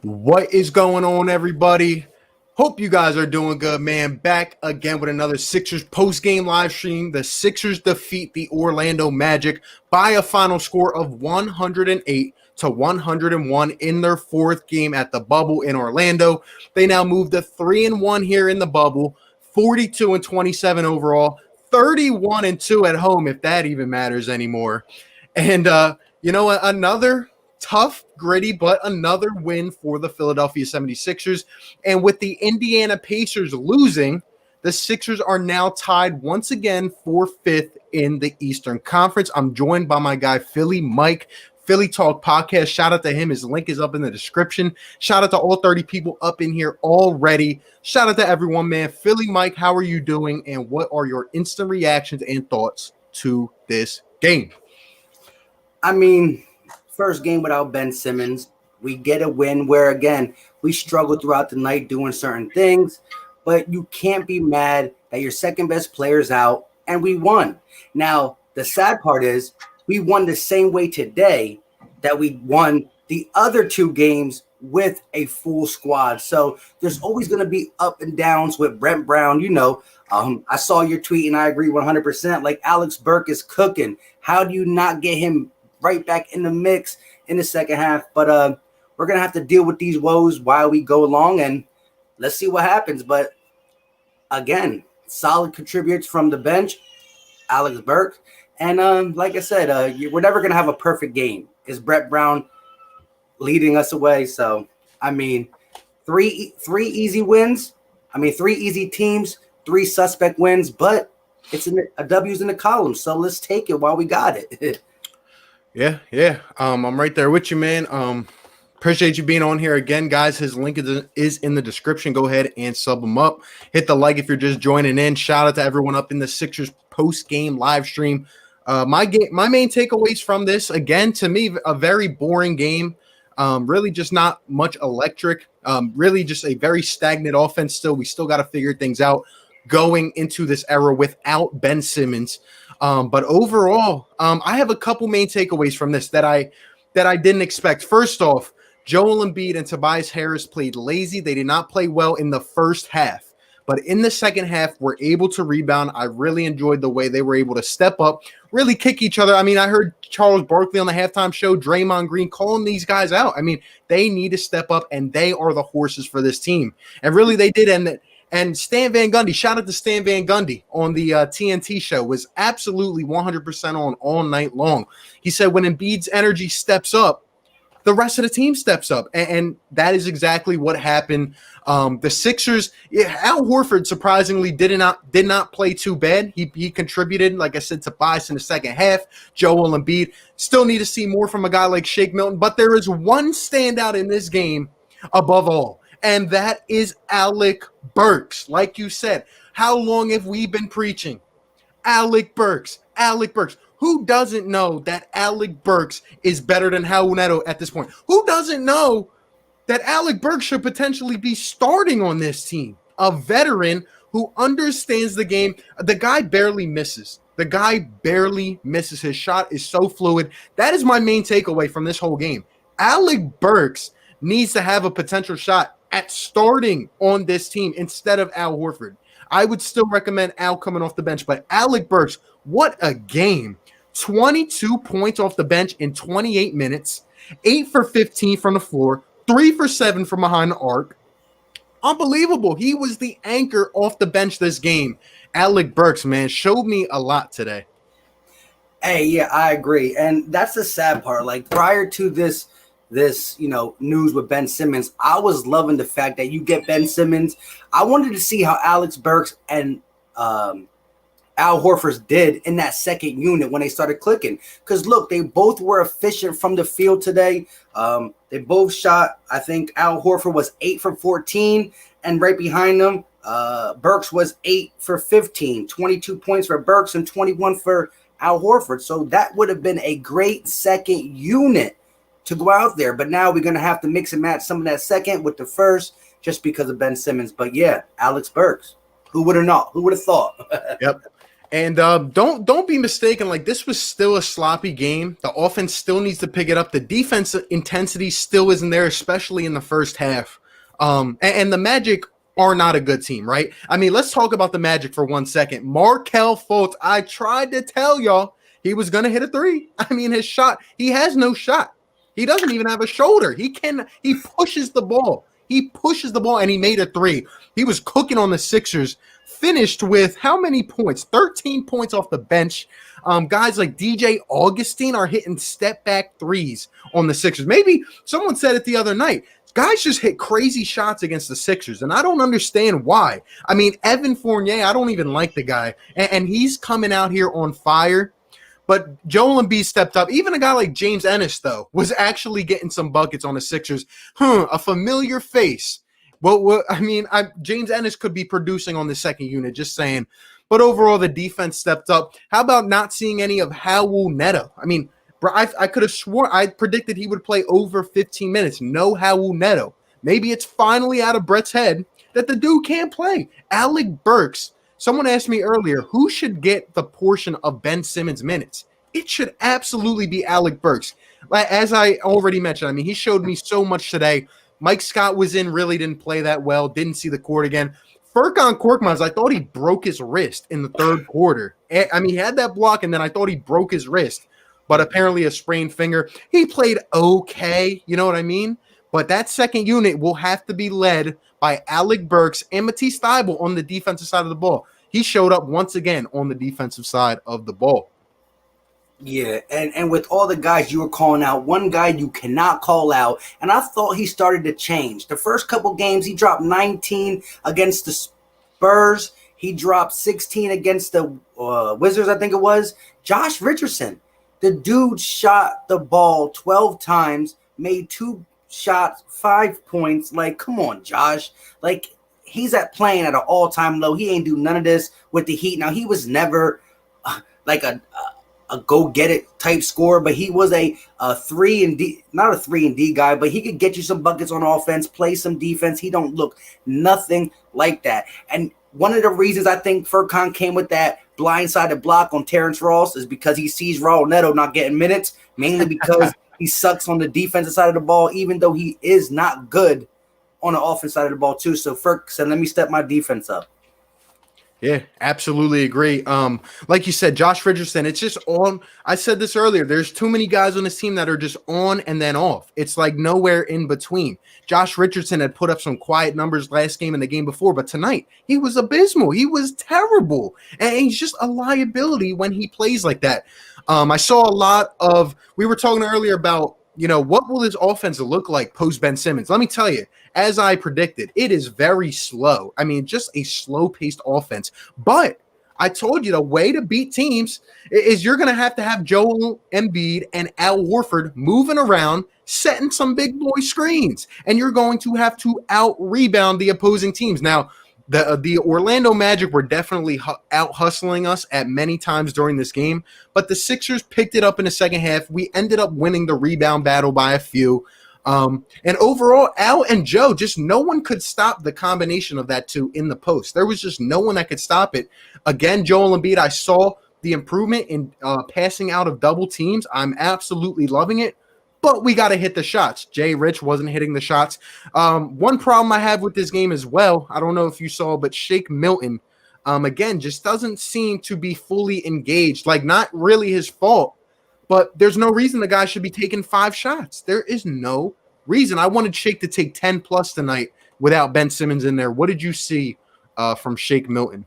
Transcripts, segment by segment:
What is going on, everybody? Hope you guys are doing good, man. Back again with another Sixers post-game live stream. The Sixers defeat the Orlando Magic by a final score of 108 to 101 in their fourth game at the bubble in Orlando. They now move to 3-1 here in the bubble, 42 and 27 overall, 31 and 2 at home, if that even matters anymore. And another tough, gritty, but another win for the Philadelphia 76ers. And with the Indiana Pacers losing, the Sixers are now tied once again for fifth in the Eastern Conference. I'm joined by my guy, Philly Mike, Philly Talk Podcast. Shout out to him. His link is up in the description. Shout out to all 30 people up in here already. Shout out to everyone, man. Philly Mike, how are you doing? And what are your instant reactions and thoughts to this game? I mean, first game without Ben Simmons, we get a win where, again, we struggled throughout the night doing certain things, but you can't be mad that your second best player's out, and we won. Now, the sad part is we won the same way today that we won the other two games with a full squad. So there's always going to be up and downs with Brent Brown. I saw your tweet, and I agree 100%. Like, Alec Burks is cooking. How do you not get him right back in the mix in the second half? But we're going to have to deal with these woes while we go along, and let's see what happens. But again, solid contributors from the bench, Alec Burks. And like I said, we're never going to have a perfect game. Is Brett Brown leading us away? So, I mean, three easy wins. I mean, three easy teams, three suspect wins, but it's a W's in the column. So let's take it while we got it. Yeah. I'm right there with you, man. Appreciate you being on here again, guys. His link is in the description. Go ahead and sub him up. Hit the like if you're just joining in. Shout out to everyone up in the Sixers post-game live stream. My main takeaways from this, again, to me, a very boring game. Really just not much electric. Really just a very stagnant offense still. We still got to figure things out going into this era without Ben Simmons. But overall, I have a couple main takeaways from this that I didn't expect. First off, Joel Embiid and Tobias Harris played lazy. They did not play well in the first half, but in the second half, were able to rebound. I really enjoyed the way they were able to step up, really kick each other. I mean, I heard Charles Barkley on the halftime show, Draymond Green calling these guys out. I mean, they need to step up, and they are the horses for this team. And really, they did. And Stan Van Gundy, shout out to Stan Van Gundy on the TNT show, was absolutely 100% on all night long. He said when Embiid's energy steps up, the rest of the team steps up. And that is exactly what happened. The Sixers, Al Horford surprisingly did not play too bad. He contributed, like I said, to Tobias in the second half. Joel Embiid, still need to see more from a guy like Shake Milton. But there is one standout in this game above all, and that is Alec Burks. Like you said, how long have we been preaching? Alec Burks. Who doesn't know that Alec Burks is better than Raul Neto at this point? Who doesn't know that Alec Burks should potentially be starting on this team? A veteran who understands the game. The guy barely misses. His shot is so fluid. That is my main takeaway from this whole game. Alec Burks needs to have a potential shot at starting on this team instead of Al Horford. I would still recommend Al coming off the bench, but Alec Burks, what a game. 22 points off the bench in 28 minutes, 8 for 15 from the floor, 3 for 7 from behind the arc. Unbelievable. He was the anchor off the bench this game. Alec Burks, man, showed me a lot today. Hey, yeah, I agree. And that's the sad part. Like, prior to this news with Ben Simmons, I was loving the fact that you get Ben Simmons. I wanted to see how Alec Burks and Al Horford did in that second unit when they started clicking. Because, look, they both were efficient from the field today. They both shot, I think Al Horford was 8 for 14, and right behind them, Burks was 8 for 15, 22 points for Burks and 21 for Al Horford. So that would have been a great second unit to go out there. But now we're going to have to mix and match some of that second with the first just because of Ben Simmons. But, yeah, Alec Burks. Who would have thought? Yep. And don't be mistaken. Like, this was still a sloppy game. The offense still needs to pick it up. The defense intensity still isn't there, especially in the first half. And the Magic are not a good team, right? I mean, let's talk about the Magic for 1 second. Markelle Fultz, I tried to tell y'all he was gonna hit a three. I mean, his shot, he has no shot. He doesn't even have a shoulder. He pushes the ball. He pushes the ball, and he made a three. He was cooking on the Sixers. Finished with how many points? 13 points off the bench. Guys like DJ Augustine are hitting step back threes on the Sixers. Maybe someone said it the other night. Guys just hit crazy shots against the Sixers, and I don't understand why. I mean, Evan Fournier, I don't even like the guy, and he's coming out here on fire. But Joel Embiid stepped up. Even a guy like James Ennis, though, was actually getting some buckets on the Sixers. A familiar face. Well, I mean, James Ennis could be producing on the second unit, just saying. But overall, the defense stepped up. How about not seeing any of Raul Neto? I mean, I could have sworn I predicted he would play over 15 minutes. No Raul Neto. Maybe it's finally out of Brett's head that the dude can't play. Alec Burks. Someone asked me earlier, who should get the portion of Ben Simmons' minutes? It should absolutely be Alec Burks. As I already mentioned, I mean, he showed me so much today. Mike Scott was in, really didn't play that well, didn't see the court again. Furkan Korkmaz, I thought he broke his wrist in the third quarter. I mean, he had that block, and then I thought he broke his wrist, but apparently a sprained finger. He played okay, you know what I mean? But that second unit will have to be led by Alec Burks and Matisse Thybulle on the defensive side of the ball. He showed up once again on the defensive side of the ball. Yeah, and with all the guys you were calling out, one guy you cannot call out, and I thought he started to change. The first couple games, he dropped 19 against the Spurs. He dropped 16 against the Wizards, I think it was. Josh Richardson, the dude shot the ball 12 times, made 2 shots, 5 points. Like, come on, Josh. Like, he's playing at an all-time low. He ain't do none of this with the Heat. Now, he was never like a go-get-it type scorer, but he was a 3-and-D, not a 3-and-D guy, but he could get you some buckets on offense, play some defense. He don't look nothing like that. And one of the reasons I think Furkan came with that blindsided block on Terrence Ross is because he sees Raul Neto not getting minutes, mainly because he sucks on the defensive side of the ball, even though he is not good on the offensive side of the ball too. So Furk said, let me step my defense up. Yeah, absolutely agree. Like you said, Josh Richardson, it's just on. I said this earlier. There's too many guys on this team that are just on and then off. It's like nowhere in between. Josh Richardson had put up some quiet numbers last game and the game before, but tonight he was abysmal. He was terrible. And he's just a liability when he plays like that. I saw a lot of, we were talking earlier about, what will his offense look like post Ben Simmons? Let me tell you, as I predicted, it is very slow. I mean, just a slow-paced offense. But I told you the way to beat teams is you're going to have Joel Embiid and Al Horford moving around, setting some big boy screens. And you're going to have to out-rebound the opposing teams. Now, the Orlando Magic were definitely out hustling us at many times during this game, but the Sixers picked it up in the second half. We ended up winning the rebound battle by a few. And overall, Al and Joe, just no one could stop the combination of that two in the post. There was just no one that could stop it. Again, Joel Embiid, I saw the improvement in passing out of double teams. I'm absolutely loving it. But we got to hit the shots. Jay Rich wasn't hitting the shots. One problem I have with this game as well, I don't know if you saw, but Shake Milton, again, just doesn't seem to be fully engaged. Like, not really his fault, but there's no reason the guy should be taking 5 shots. There is no reason. I wanted Shake to take 10+ tonight without Ben Simmons in there. What did you see from Shake Milton?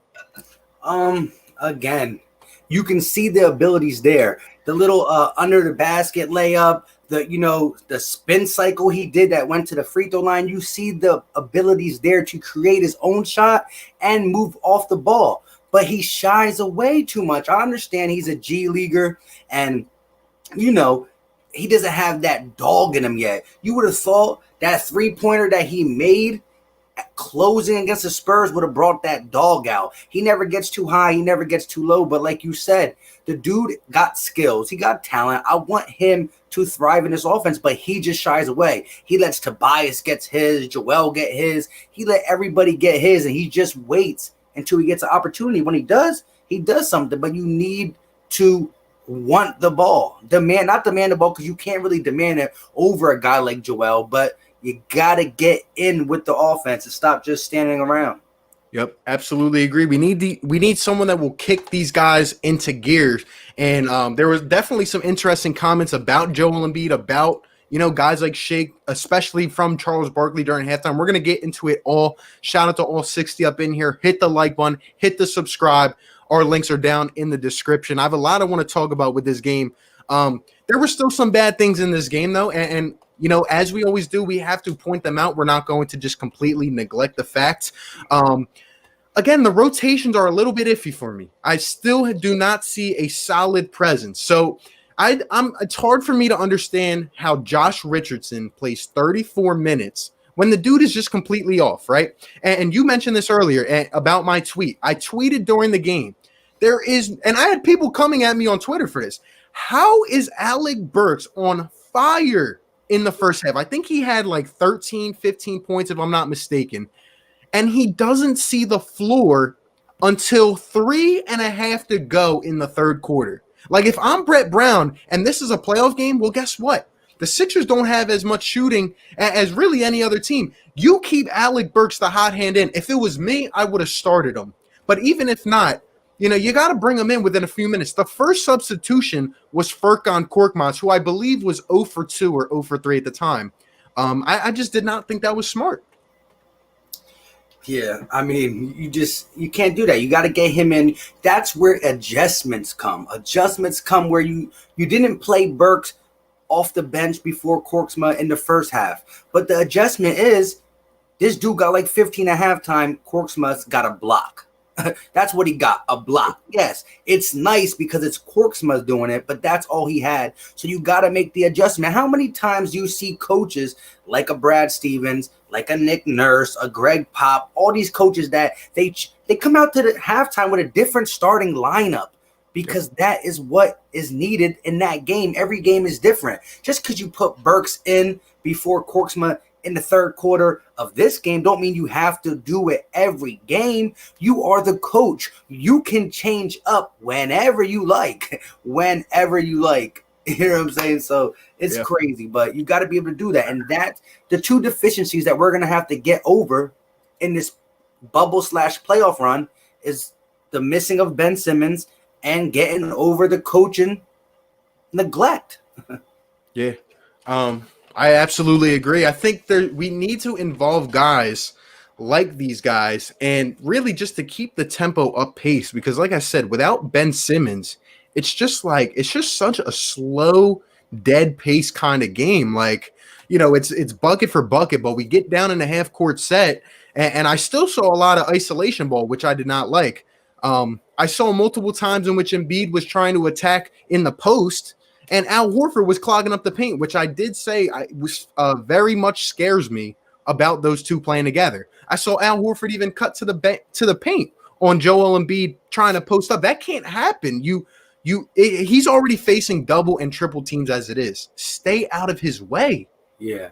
Again, you can see the abilities there. The little under the basket layup, the spin cycle he did that went to the free throw line. You see the abilities there to create his own shot and move off the ball. But he shies away too much. I understand he's a G leaguer and, he doesn't have that dog in him yet. You would have thought that 3-pointer that he made closing against the Spurs would have brought that dog out. He never gets too high. He never gets too low. But like you said, the dude got skills. He got talent. I want him to thrive in this offense, but he just shies away. He lets Tobias get his, Joel get his. He let everybody get his, and he just waits until he gets an opportunity. When he does, he does something, but you need to want the ball. Not demand the ball, because you can't really demand it over a guy like Joel, but you got to get in with the offense and stop just standing around. Yep, absolutely agree. We need someone that will kick these guys into gears. And there was definitely some interesting comments about Joel Embiid, about guys like Shake, especially from Charles Barkley during halftime. We're gonna get into it all. Shout out to all 60 up in here. Hit the like button, hit the subscribe. Our links are down in the description. I have a lot I want to talk about with this game. There were still some bad things in this game, though, and as we always do, we have to point them out. We're not going to just completely neglect the facts. Again, the rotations are a little bit iffy for me. I still do not see a solid presence. So it's hard for me to understand how Josh Richardson plays 34 minutes when the dude is just completely off, right? And you mentioned this earlier about my tweet. I tweeted during the game. And I had people coming at me on Twitter for this. How is Alec Burks on fire in the first half? I think he had like 13, 15 points, if I'm not mistaken. And he doesn't see the floor until 3.5 to go in the third quarter. Like, if I'm Brett Brown and this is a playoff game, well, guess what? The Sixers don't have as much shooting as really any other team. You keep Alec Burks the hot hand in. If it was me, I would have started him. But even if not, you got to bring him in within a few minutes. The first substitution was Furkan Korkmaz, who I believe was 0 for 2 or 0 for 3 at the time. I just did not think that was smart. Yeah, I mean, you can't do that. You got to get him in. That's where adjustments come. Adjustments come where you didn't play Burks off the bench before Korkmaz in the first half. But the adjustment is this dude got like 15 at halftime. Korkmaz got a block. That's what he got, a block. Yes, it's nice because it's Korkmaz doing it, but that's all he had. So you got to make the adjustment. How many times do you see coaches like a Brad Stevens, like a Nick Nurse, a Greg Pop, all these coaches that they come out to the halftime with a different starting lineup because that is what is needed in that game. Every game is different. Just because you put Burks in before Korkmaz in the third quarter of this game don't mean you have to do it every game. You are the coach. You can change up whenever you like. Whenever you like. You know what I'm saying? So it's crazy, but you got to be able to do that. And that's the two deficiencies that we're going to have to get over in this bubble/playoff run is the missing of Ben Simmons and getting over the coaching neglect. Yeah. I absolutely agree. I think we need to involve guys like these guys and really just to keep the tempo up pace because like I said, without Ben Simmons, it's just such a slow, dead pace kind of game. Like, it's bucket for bucket, but we get down in a half court set and I still saw a lot of isolation ball, which I did not like. I saw multiple times in which Embiid was trying to attack in the post and Al Horford was clogging up the paint, which I did say very much scares me about those two playing together. I saw Al Horford even cut to the paint on Joel Embiid trying to post up. That can't happen. He's already facing double and triple teams as it is. Stay out of his way. Yeah.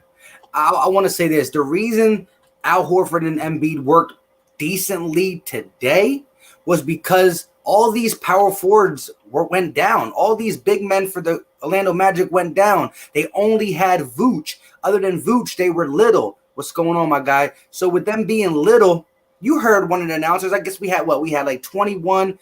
I want to say this. The reason Al Horford and Embiid worked decently today was because all these power forwards went down. All these big men for the Orlando Magic went down. They only had Vooch. Other than Vooch, they were little. What's going on, my guy? So with them being little, you heard one of the announcers. I guess we had like 21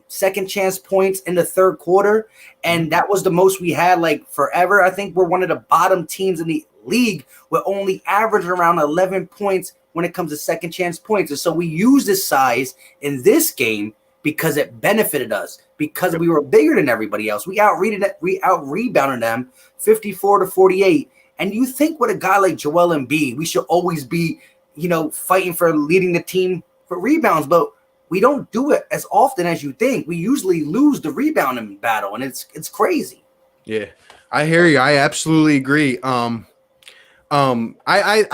second chance points in the third quarter. And that was the most we had like forever. I think we're one of the bottom teams in the league with only average around 11 points when it comes to second chance points. And so we use this size in this game because it benefited us, because we were bigger than everybody else. We out-rebounded them 54-48. And you think with a guy like Joel Embiid, we should always be, fighting for leading the team for rebounds, but we don't do it as often as you think. We usually lose the rebounding battle, and it's crazy. Yeah, I hear you. I absolutely agree. I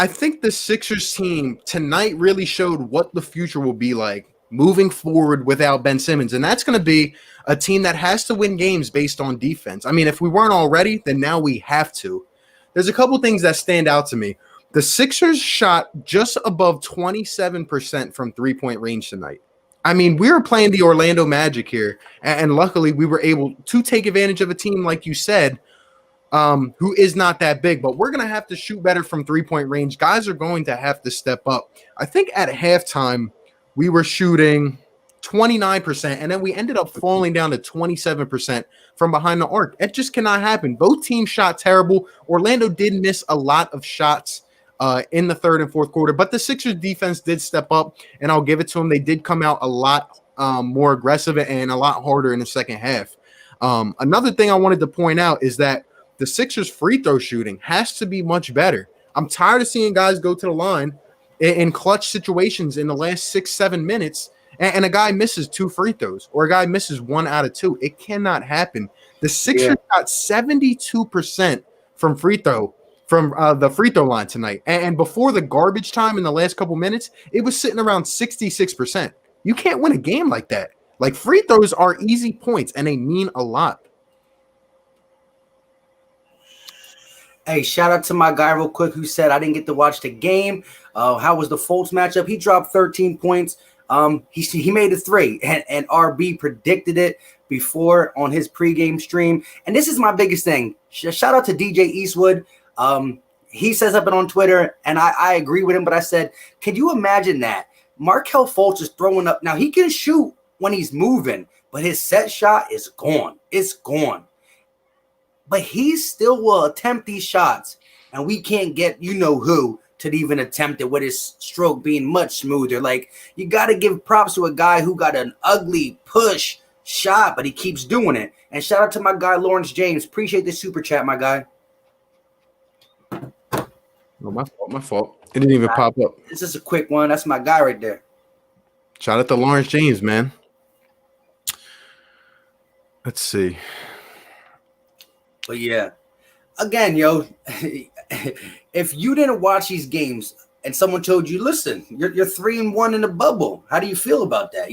think the Sixers team tonight really showed what the future will be like moving forward without Ben Simmons. And that's going to be a team that has to win games based on defense. I mean, if we weren't already, then now we have to. There's a couple things that stand out to me. The Sixers shot just above 27% from three-point range tonight. I mean, we were playing the Orlando Magic here, and luckily we were able to take advantage of a team, like you said, who is not that big. But we're going to have to shoot better from three-point range. Guys are going to have to step up. I think at halftime we were shooting 29%, and then we ended up falling down to 27% from behind the arc. It just cannot happen. Both teams shot terrible. Orlando did miss a lot of shots in the third and fourth quarter, but the Sixers defense did step up, and I'll give it to them. They did come out a lot more aggressive and a lot harder in the second half. Another thing I wanted to point out is that the Sixers free throw shooting has to be much better. I'm tired of seeing guys go to the line in clutch situations in the last 6-7 minutes, and a guy misses 2 free throws or a guy misses 1 out of 2. It cannot happen. The Sixers got 72% from the free throw line tonight. And before the garbage time in the last couple minutes, it was sitting around 66%. You can't win a game like that. Like, free throws are easy points, and they mean a lot. Hey, shout out to my guy real quick who said I didn't get to watch the game. How was the Fultz matchup? He dropped 13 points. He made a 3, and RB predicted it before on his pregame stream. And this is my biggest thing. Shout out to DJ Eastwood. He says something on Twitter, and I agree with him, but I said, can you imagine that? Markelle Fultz is throwing up. Now, he can shoot when he's moving, but his set shot is gone. It's gone. But he still will attempt these shots, and we can't get who to even attempt it with his stroke being much smoother. Like, you got to give props to a guy who got an ugly push shot, but he keeps doing it. And shout out to my guy, Lawrence James. Appreciate the super chat, my guy. Oh, my fault. It didn't even pop up. This is a quick one. That's my guy right there. Shout out to Lawrence James, man. Let's see. But yeah, again, if you didn't watch these games and someone told you, listen, you're 3-1 in the bubble, how do you feel about that?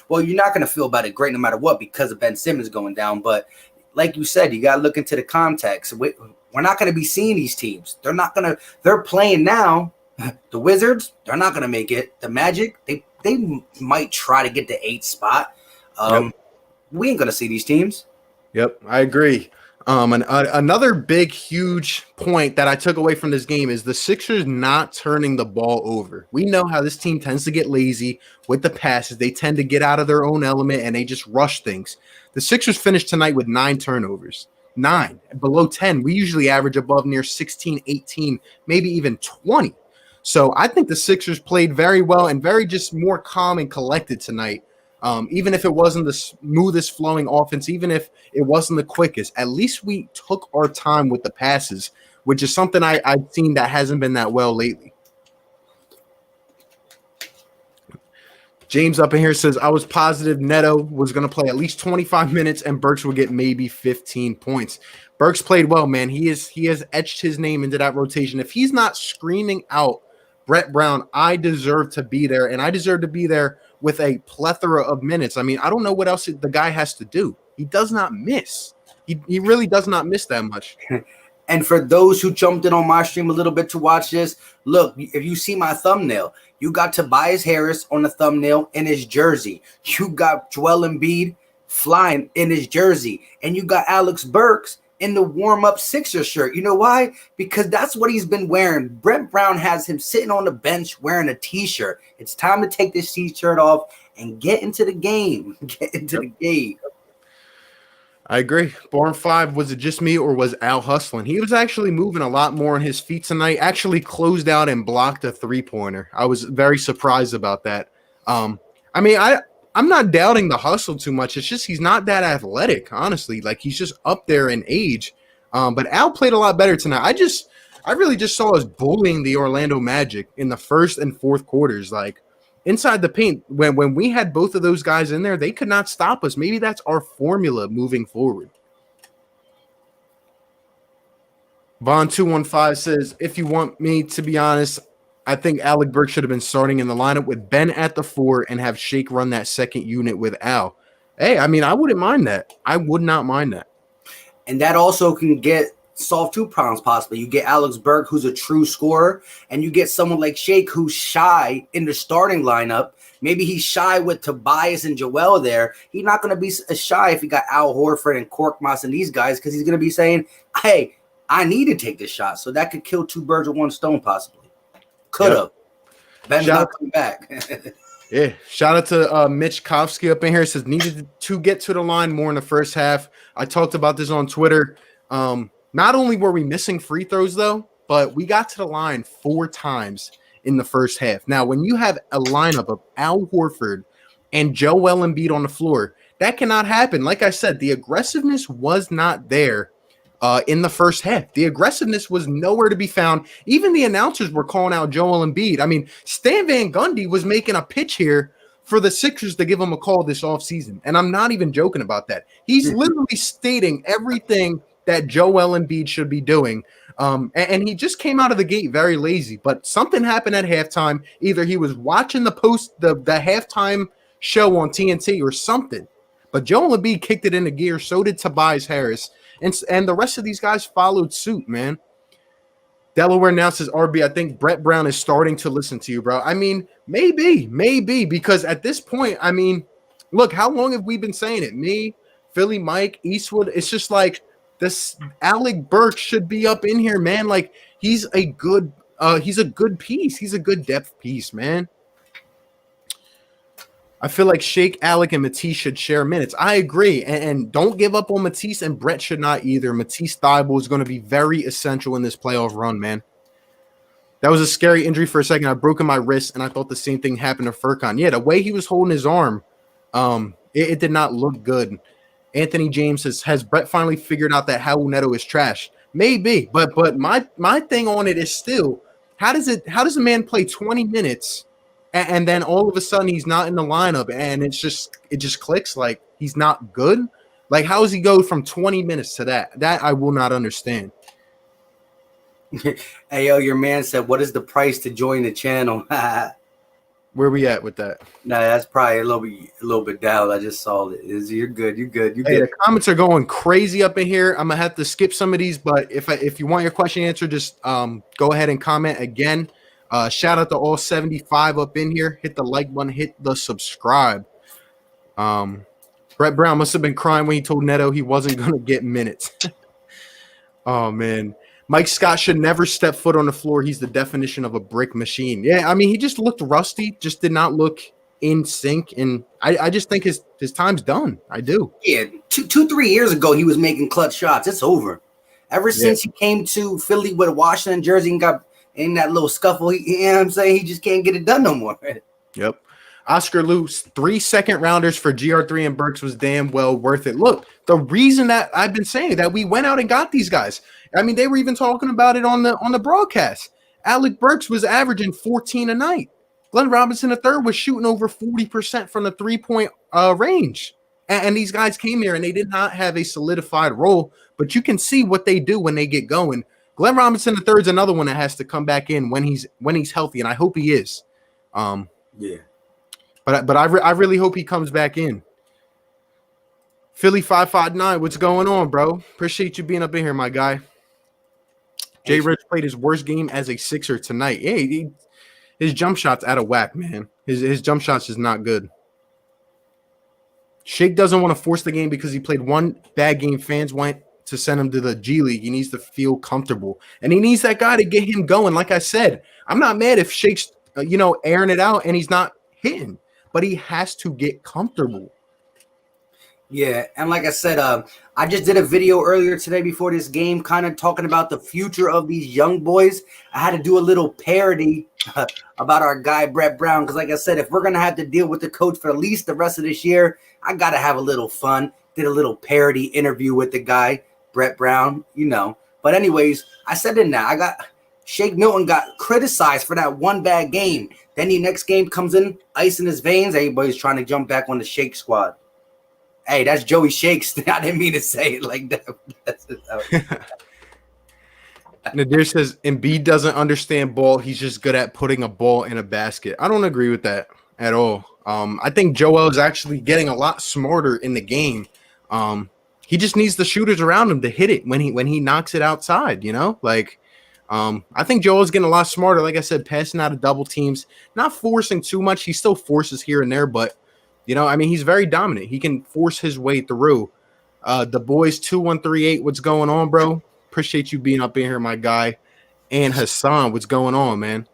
Well, you're not going to feel about it great no matter what because of Ben Simmons going down. But like you said, you got to look into the context. We're not going to be seeing these teams. They're playing now. The Wizards, they're not going to make it. The Magic, they might try to get the 8th spot. We ain't going to see these teams. Yep, I agree. Another big, huge point that I took away from this game is the Sixers not turning the ball over. We know how this team tends to get lazy with the passes. They tend to get out of their own element, and they just rush things. The Sixers finished tonight with 9 turnovers. 9. Below 10. We usually average above near 16, 18, maybe even 20. So I think the Sixers played very well and very just more calm and collected tonight. Even if it wasn't the smoothest flowing offense, even if it wasn't the quickest, at least we took our time with the passes, which is something I've seen that hasn't been that well lately. James up in here says, I was positive Neto was going to play at least 25 minutes and Burks would get maybe 15 points. Burks played well, man. He has etched his name into that rotation. If he's not screaming out, Brett Brown, I deserve to be there, and I deserve to be there with a plethora of minutes. I mean, I don't know what else the guy has to do. He does not miss. He really does not miss that much. And for those who jumped in on my stream a little bit to watch this, look, if you see my thumbnail, you got Tobias Harris on the thumbnail in his jersey. You got Joel Embiid flying in his jersey. And you got Alec Burks in the warm-up Sixers shirt. You know why? Because that's what he's been wearing. Brett Brown has him sitting on the bench wearing a T-shirt. It's time to take this T-shirt off and get into the game. Get into the game. I agree. Barn 5, was it just me or was Al hustling? He was actually moving a lot more on his feet tonight, actually closed out and blocked a three-pointer. I was very surprised about that. I'm not doubting the hustle too much. It's just he's not that athletic, honestly. Like, he's just up there in age. But Al played a lot better tonight. I really just saw us bullying the Orlando Magic in the first and fourth quarters. Like, inside the paint, when we had both of those guys in there, they could not stop us. Maybe that's our formula moving forward. Vaughn215 says, if you want me to be honest, I think Alec Burks should have been starting in the lineup with Ben at the 4 and have Shake run that second unit with Al. Hey, I mean, I wouldn't mind that. I would not mind that. And that also can get solve two problems possibly. You get Alex Burks, who's a true scorer, and you get someone like Shake, who's shy in the starting lineup. Maybe he's shy with Tobias and Joel there. He's not going to be as shy if he got Al Horford and Korkmaz and these guys, because he's going to be saying, hey, I need to take this shot. So that could kill two birds with one stone possibly. Could have. Ben's not coming back. Yeah, shout out to Mitch Kofsky up in here. Says needed to get to the line more in the first half. I talked about this on Twitter. Not only were we missing free throws, though, but we got to the line 4 times in the first half. Now, when you have a lineup of Al Horford and Joel Embiid on the floor, that cannot happen. Like I said, the aggressiveness was not there in the first half. The aggressiveness was nowhere to be found. Even the announcers were calling out Joel Embiid. I mean, Stan Van Gundy was making a pitch here for the Sixers to give him a call this offseason. And I'm not even joking about that. He's literally stating everything that Joel Embiid should be doing. And he just came out of the gate very lazy. But something happened at halftime. Either he was watching the halftime show on TNT or something. But Joel Embiid kicked it into gear. So did Tobias Harris. And the rest of these guys followed suit, man. Delaware announces RB. I think Brett Brown is starting to listen to you, bro. I mean, maybe. Because at this point, I mean, look, how long have we been saying it? Me, Philly, Mike, Eastwood. It's just like, this Alec Burks should be up in here, man. Like he's a good piece. He's a good depth piece, man. I feel like Shake, Alec, and Matisse should share minutes. I agree. And don't give up on Matisse, and Brett should not either. Matisse Thybulle is going to be very essential in this playoff run, man. That was a scary injury for a second. I've broken my wrist, and I thought the same thing happened to Furkan. Yeah, the way he was holding his arm, it did not look good. Anthony James has Brett finally figured out that Raul Neto is trash? Maybe, but my thing on it is still, how does a man play 20 minutes and then all of a sudden he's not in the lineup and it just clicks like he's not good? Like how does he go from 20 minutes to that? That I will not understand. Hey yo, your man said, "What is the price to join the channel?" Where we at with that? No, that's probably a little bit down. I just saw it. You're good. Hey, the comments are going crazy up in here. I'm gonna have to skip some of these, but if you want your question answered, just go ahead and comment again. Shout out to all 75 up in here. Hit the like button. Hit the subscribe. Brett Brown must have been crying when he told Neto he wasn't gonna get minutes. Oh man. Mike Scott should never step foot on the floor. He's the definition of a brick machine. Yeah, I mean, he just looked rusty, just did not look in sync. And I just think his time's done. I do. Yeah, 3 years ago, he was making clutch shots. It's over. Ever since he came to Philly with a Washington jersey and got in that little scuffle, you know what I'm saying? He just can't get it done no more. Yep. Oscar Luce, 3 second-rounders for GR3 and Burks was damn well worth it. Look, the reason that I've been saying that we went out and got these guys, I mean, they were even talking about it on the broadcast. Alec Burks was averaging 14 a night. Glenn Robinson III was shooting over 40% from the three-point range. And these guys came here, and they did not have a solidified role, but you can see what they do when they get going. Glenn Robinson III is another one that has to come back in when he's healthy, and I hope he is. Yeah. But I really hope he comes back in. Philly 559, what's going on, bro? Appreciate you being up in here, my guy. Jay Rich played his worst game as a Sixer tonight. Yeah, his jump shot's out of whack, man. His jump shot's is not good. Shake doesn't want to force the game because he played one bad game. Fans want to send him to the G League. He needs to feel comfortable. And he needs that guy to get him going. Like I said, I'm not mad if Shake's, airing it out and he's not hitting. But he has to get comfortable. Yeah, and like I said, I just did a video earlier today before this game kind of talking about the future of these young boys. I had to do a little parody about our guy, Brett Brown, because like I said, if we're going to have to deal with the coach for at least the rest of this year, I got to have a little fun. Did a little parody interview with the guy, Brett Brown, But anyways, I said in that, Shake Milton got criticized for that one bad game. Then the next game comes in, ice in his veins. Everybody's trying to jump back on the Shake squad. Hey, that's Joey Shakes. I didn't mean to say it like that. Nadir says Embiid doesn't understand ball. He's just good at putting a ball in a basket. I don't agree with that at all. I think Joel is actually getting a lot smarter in the game. he just needs the shooters around him to hit it when he knocks it outside, you know? Like I think Joel's getting a lot smarter. Like I said, passing out of double teams, not forcing too much. He still forces here and there, but you know, I mean, he's very dominant. He can force his way through. The boys 2138, what's going on, bro? Appreciate you being up in here, my guy. And Hassan, what's going on, man?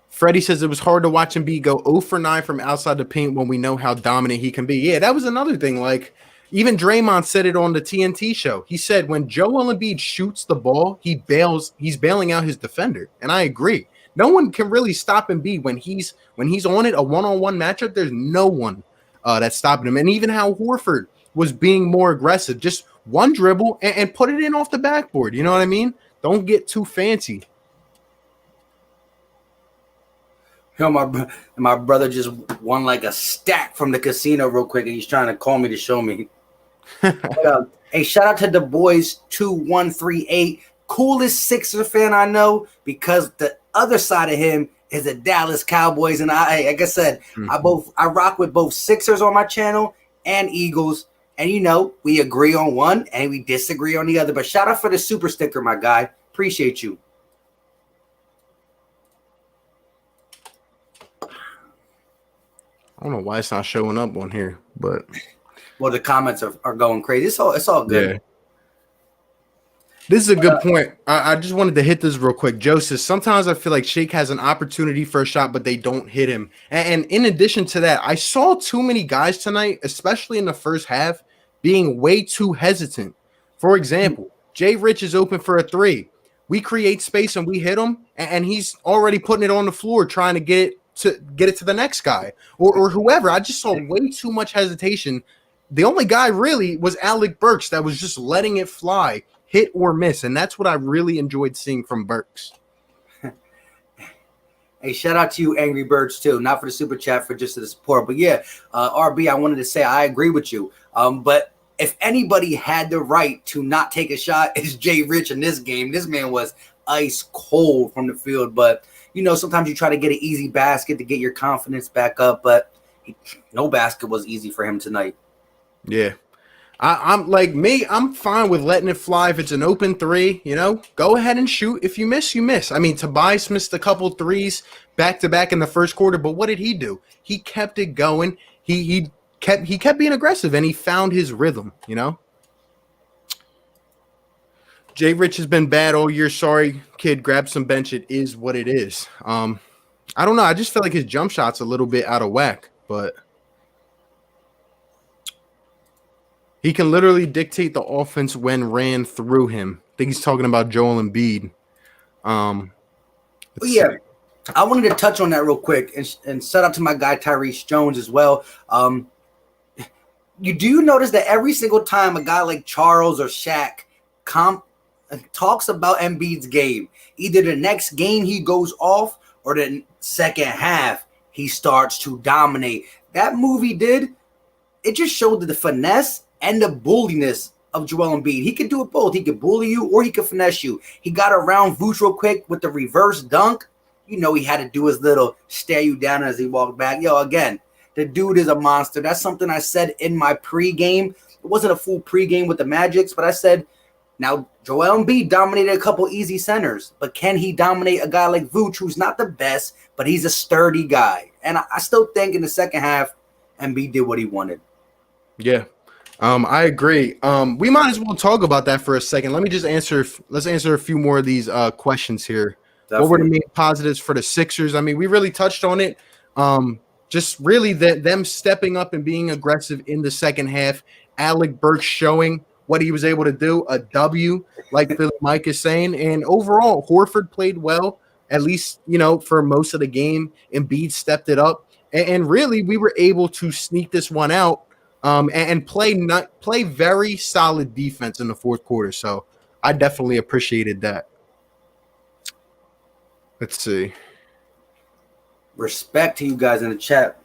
Freddie says it was hard to watch Embiid go 0 for 9 from outside the paint when we know how dominant he can be. Yeah, that was another thing. Like, even Draymond said it on the TNT show. He said when Joel Embiid shoots the ball, he's bailing out his defender. And I agree. No one can really stop Embiid when he's on it, a one-on-one matchup. There's no one that's stopping him. And even how Horford was being more aggressive, just one dribble and put it in off the backboard. You know what I mean? Don't get too fancy. Yo, my brother just won like a stack from the casino real quick, and he's trying to call me to show me. Hey, shout out to the boys 2138, coolest Sixer fan I know, because the other side of him is the Dallas Cowboys, and like I said, I rock with both Sixers on my channel and Eagles, and you know we agree on one and we disagree on the other. But shout out for the super sticker, my guy. Appreciate you. I don't know why it's not showing up on here, but well, the comments are going crazy. It's all good. Yeah. This is a good point. I just wanted to hit this real quick. Joe says, sometimes I feel like Shake has an opportunity for a shot, but they don't hit him. And in addition to that, I saw too many guys tonight, especially in the first half, being way too hesitant. For example, Jay Rich is open for a three. We create space and we hit him, and he's already putting it on the floor trying to get it to the next guy or whoever. I just saw way too much hesitation. The only guy really was Alec Burks that was just letting it fly, hit or miss, and that's what I really enjoyed seeing from Burks. Hey, shout out to you, Angry Birds, too. Not for the super chat, for just the support. But yeah, RB, I wanted to say I agree with you. But if anybody had the right to not take a shot, it's Jay Rich in this game. This man was ice cold from the field. But, you know, sometimes you try to get an easy basket to get your confidence back up. But no basket was easy for him tonight. Yeah. I'm like me. I'm fine with letting it fly. If it's an open three, you know, go ahead and shoot. If you miss, you miss. I mean, Tobias missed a couple threes back to back in the first quarter, but what did he do? He kept it going. He kept being aggressive, and he found his rhythm. You know. Jay Rich has been bad all year. Sorry, kid. Grab some bench. It is what it is. I don't know. I just feel like his jump shot's a little bit out of whack, but. He can literally dictate the offense when ran through him. I think he's talking about Joel Embiid. Yeah, I wanted to touch on that real quick and shout out to my guy Tyrese Jones as well. You notice that every single time a guy like Charles or Shaq talks about Embiid's game, either the next game he goes off or the second half he starts to dominate. That move he did, it just showed the finesse and the bulliness of Joel Embiid. He could do it both. He could bully you or he could finesse you. He got around Vooch real quick with the reverse dunk. You know he had to do his little stare you down as he walked back. Yo, again, the dude is a monster. That's something I said in my pregame. It wasn't a full pregame with the Magics, but I said, now Joel Embiid dominated a couple easy centers, but can he dominate a guy like Vooch, who's not the best, but he's a sturdy guy? And I still think in the second half, Embiid did what he wanted. Yeah. I agree. We might as well talk about that for a second. Let me just answer a few more of these questions here. Definitely. What were the main positives for the Sixers? I mean, we really touched on it. Just really them stepping up and being aggressive in the second half. Alec Burks showing what he was able to do, a W, like Philly Mike is saying. And overall, Horford played well, at least, you know, for most of the game. Embiid stepped it up. And really, we were able to sneak this one out. And play very solid defense in the fourth quarter. So I definitely appreciated that. Let's see. Respect to you guys in the chat.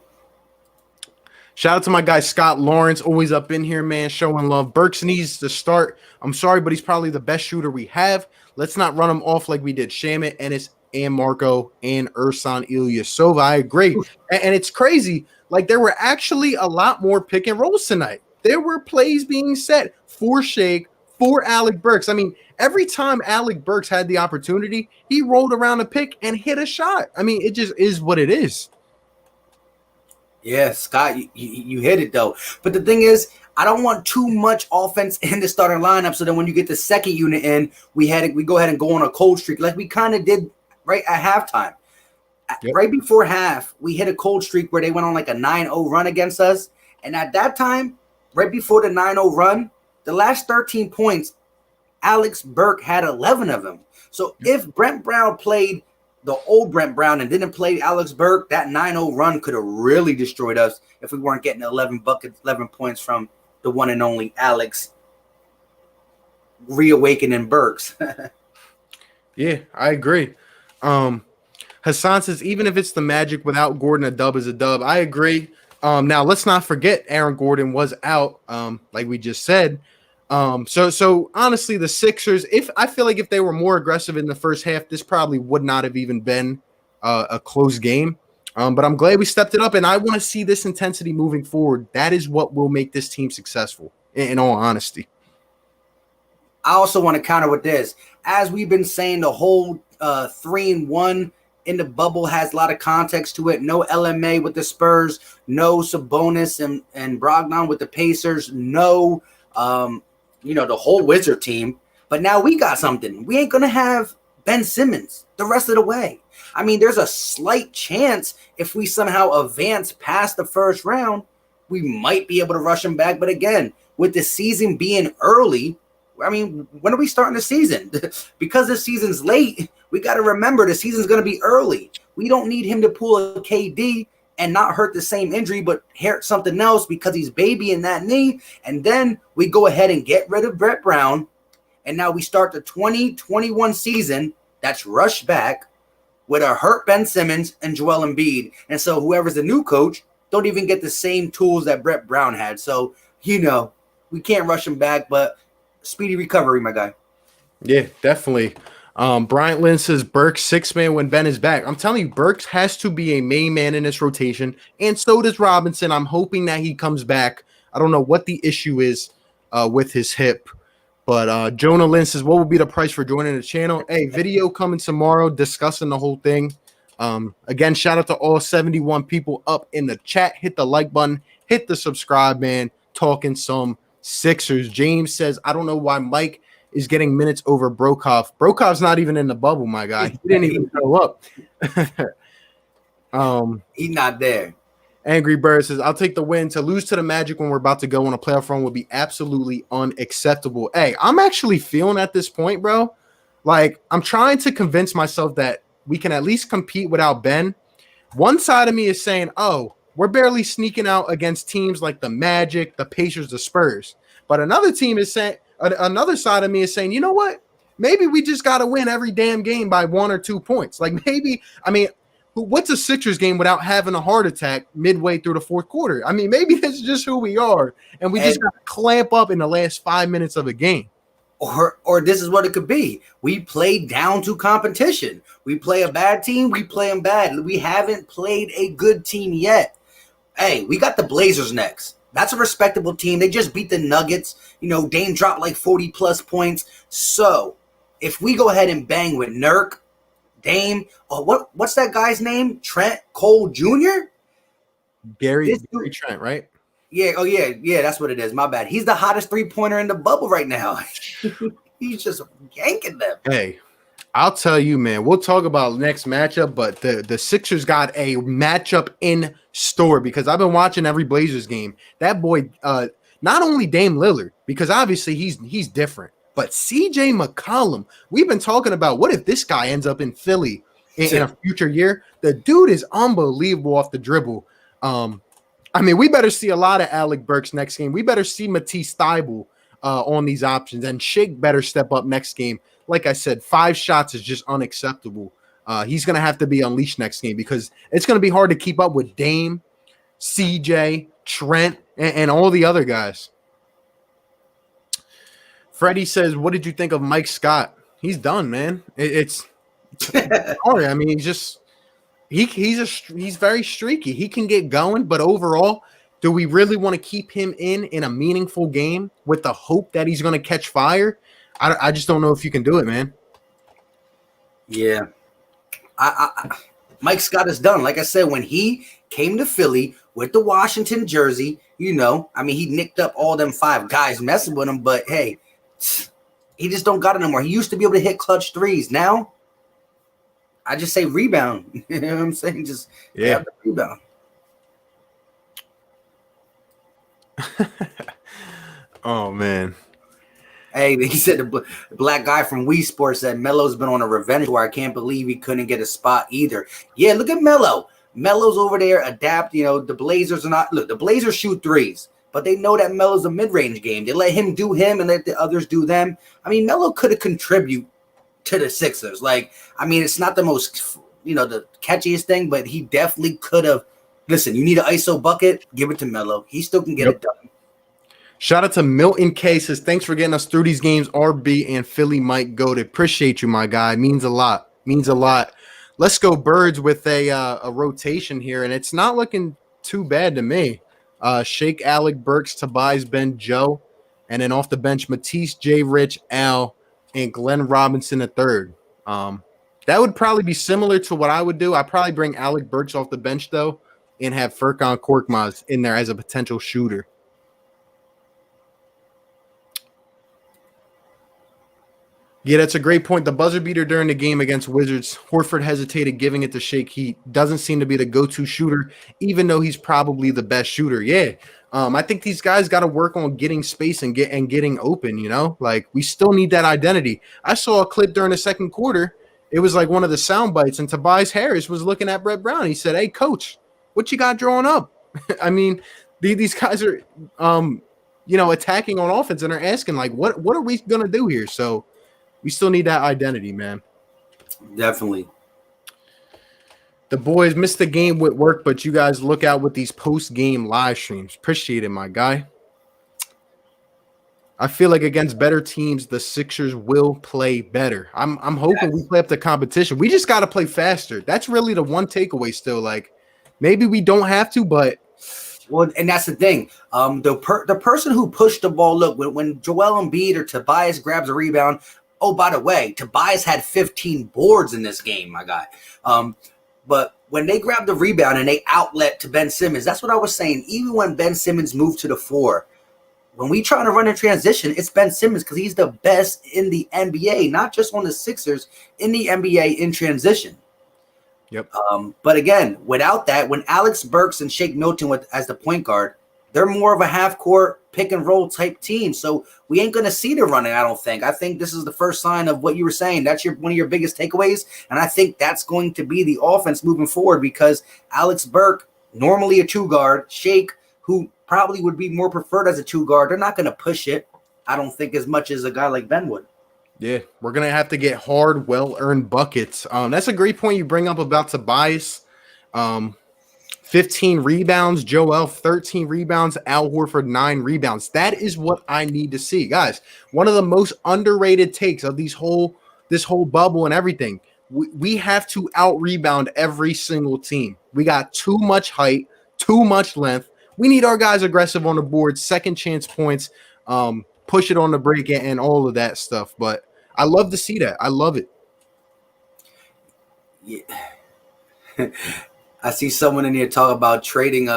Shout out to my guy Scott Lawrence, always up in here, man, showing love. Burks needs to start. I'm sorry, but he's probably the best shooter we have. Let's not run him off like we did Shamit, Ennis, and Marco, and Ersan Ilyasova. I agree. And it's crazy. Like there were actually a lot more pick and rolls tonight. There were plays being set for Shake, for Alec Burks. I mean, every time Alec Burks had the opportunity, he rolled around a pick and hit a shot. I mean, it just is what it is. Yeah, Scott, you hit it though. But the thing is, I don't want too much offense in the starting lineup. So then when you get the second unit in, we go ahead and go on a cold streak like we kind of did right at halftime. Yep. Right before half, we hit a cold streak where they went on like a 9-0 run against us. And at that time, right before the 9-0 run, the last 13 points, Alex Burke had 11 of them. So if Brent Brown played the old Brent Brown and didn't play Alex Burke, that 9-0 run could have really destroyed us if we weren't getting 11 points from the one and only Alex reawakening Burks. Yeah, I agree. Hassan says, even if it's the Magic without Gordon, a dub is a dub. I agree. Now, let's not forget Aaron Gordon was out, like we just said. So honestly, the Sixers, I feel like if they were more aggressive in the first half, this probably would not have even been a close game. But I'm glad we stepped it up, and I want to see this intensity moving forward. That is what will make this team successful, in all honesty. I also want to counter with this. As we've been saying, the whole 3-1 in the bubble has a lot of context to it. No LMA with the Spurs, no Sabonis and Brogdon with the Pacers, no the whole Wizard team. But now we got something. We ain't going to have Ben Simmons the rest of the way. I mean, there's a slight chance if we somehow advance past the first round, we might be able to rush him back. But again, with the season being early, I mean, when are we starting the season? Because the season's late, we got to remember the season's going to be early. We don't need him to pull a KD and not hurt the same injury, but hurt something else because he's babying that knee. And then we go ahead and get rid of Brett Brown. And now we start the 2021 season that's rushed back with a hurt Ben Simmons and Joel Embiid. And so whoever's the new coach don't even get the same tools that Brett Brown had. So, we can't rush him back, but speedy recovery, my guy. Yeah, definitely. Bryant Lynn says Burks 6-man when Ben is back. I'm telling you, Burks has to be a main man in this rotation, and so does Robinson. I'm hoping that he comes back. I don't know what the issue is with his hip, but Jonah Lynn says, what will be the price for joining the channel? Hey, video coming tomorrow discussing the whole thing. Again, shout out to all 71 people up in the chat. Hit the like button, hit the subscribe, man. Talking some Sixers. James says, I don't know why Mike is getting minutes over Brokoff. Brokoff's not even in the bubble, my guy. He didn't even show up. He's not there. Angry Bird says, I'll take the win. To lose to the Magic when we're about to go on a playoff run would be absolutely unacceptable. Hey, I'm actually feeling at this point, bro. Like, I'm trying to convince myself that we can at least compete without Ben. One side of me is saying, oh, we're barely sneaking out against teams like the Magic, the Pacers, the Spurs. But another side of me is saying, you know what? Maybe we just got to win every damn game by 1 or 2 points. Like what's a Sixers game without having a heart attack midway through the fourth quarter? I mean, maybe that's just who we are. And we just got to clamp up in the last 5 minutes of a game. Or this is what it could be. We play down to competition. We play a bad team. We play them bad. We haven't played a good team yet. Hey, we got the Blazers next. That's a respectable team. They just beat the Nuggets. Dame dropped like 40-plus points. So if we go ahead and bang with Nurk, Dame, what's that guy's name? Trent Cole Jr.? Gary Trent, right? Yeah. Oh, yeah. That's what it is. My bad. He's the hottest three-pointer in the bubble right now. He's just yanking them. Hey, I'll tell you, man. We'll talk about next matchup, but the Sixers got a matchup in store because I've been watching every Blazers game. That boy, not only Dame Lillard, because obviously he's different, but CJ McCollum. We've been talking about what if this guy ends up in Philly in a future year. The dude is unbelievable off the dribble. We better see a lot of Alec Burks next game. We better see Matisse Thybulle on these options, and Shake better step up next game. Like I said, 5 shots is just unacceptable. He's going to have to be unleashed next game because it's going to be hard to keep up with Dame, CJ, Trent, and all the other guys. Freddie says, what did you think of Mike Scott? He's done, man. It's sorry. He's just He's very streaky. He can get going, but overall, do we really want to keep him in a meaningful game with the hope that he's going to catch fire? I just don't know if you can do it, man. Yeah. Mike's got us done. Like I said, when he came to Philly with the Washington jersey, he nicked up all them 5 guys messing with him, but hey, he just don't got it anymore. He used to be able to hit clutch threes. Now, I just say rebound. You know what I'm saying? Just have the rebound. Oh, man. Hey, he said the black guy from Wii Sports said Melo's been on a revenge tour. I can't believe he couldn't get a spot either. Yeah, look at Melo. Melo's over there adapt. The Blazers are not – look, the Blazers shoot threes, but they know that Melo's a mid-range game. They let him do him and let the others do them. I mean, Melo could have contributed to the Sixers. It's not the most, the catchiest thing, but he definitely could have. Listen, you need an ISO bucket, give it to Melo. He still can get it done. Shout out to Milton K. Says, thanks for getting us through these games. RB and Philly Mike Goated. Appreciate you, my guy. Means a lot. Let's go Birds with a rotation here, and it's not looking too bad to me. Shake, Alec Burks, Tobias, Ben, Joe, and then off the bench, Matisse, J. Rich, Al, and Glenn Robinson III. That would probably be similar to what I would do. I'd probably bring Alec Burks off the bench, though, and have Furkan Korkmaz in there as a potential shooter. Yeah, that's a great point. The buzzer beater during the game against Wizards, Horford hesitated giving it to Shake. He doesn't seem to be the go-to shooter, even though he's probably the best shooter. Yeah, I think these guys got to work on getting space and getting open, we still need that identity. I saw a clip during the second quarter. It was like one of the sound bites, and Tobias Harris was looking at Brett Brown. He said, hey, coach, what you got drawn up? I mean, these guys are, attacking on offense and are asking, what are we going to do here? So, we still need that identity, man. Definitely. The boys missed the game with work, but you guys look out with these post-game live streams. Appreciate it, my guy. I feel like against better teams, the Sixers will play better. I'm hoping we play up the competition. We just got to play faster. That's really the one takeaway still. Maybe we don't have to, but well, and that's the thing. The person who pushed the ball, look, when Joel Embiid or Tobias grabs a rebound. Oh, by the way, Tobias had 15 boards in this game, my guy. But when they grabbed the rebound and they outlet to Ben Simmons, that's what I was saying. Even when Ben Simmons moved to the 4, when we try to run a transition, it's Ben Simmons because he's the best in the NBA, not just on the Sixers, in the NBA in transition. Yep. But again, without that, when Alec Burks and Shake Milton as the point guard, they're more of a half-court pick-and-roll type team. So we ain't going to see the running, I don't think. I think this is the first sign of what you were saying. That's one of your biggest takeaways. And I think that's going to be the offense moving forward because Alec Burks, normally a 2-guard, Shake, who probably would be more preferred as a 2-guard, they're not going to push it, I don't think, as much as a guy like Ben would. Yeah, we're going to have to get hard, well-earned buckets. That's a great point you bring up about Tobias. 15 rebounds, Joel 13 rebounds, Al Horford 9 rebounds. That is what I need to see. Guys, one of the most underrated takes of this whole bubble and everything. We have to out-rebound every single team. We got too much height, too much length. We need our guys aggressive on the board, second chance points, push it on the break and all of that stuff. But I love to see that. I love it. Yeah. I see someone in here talk about trading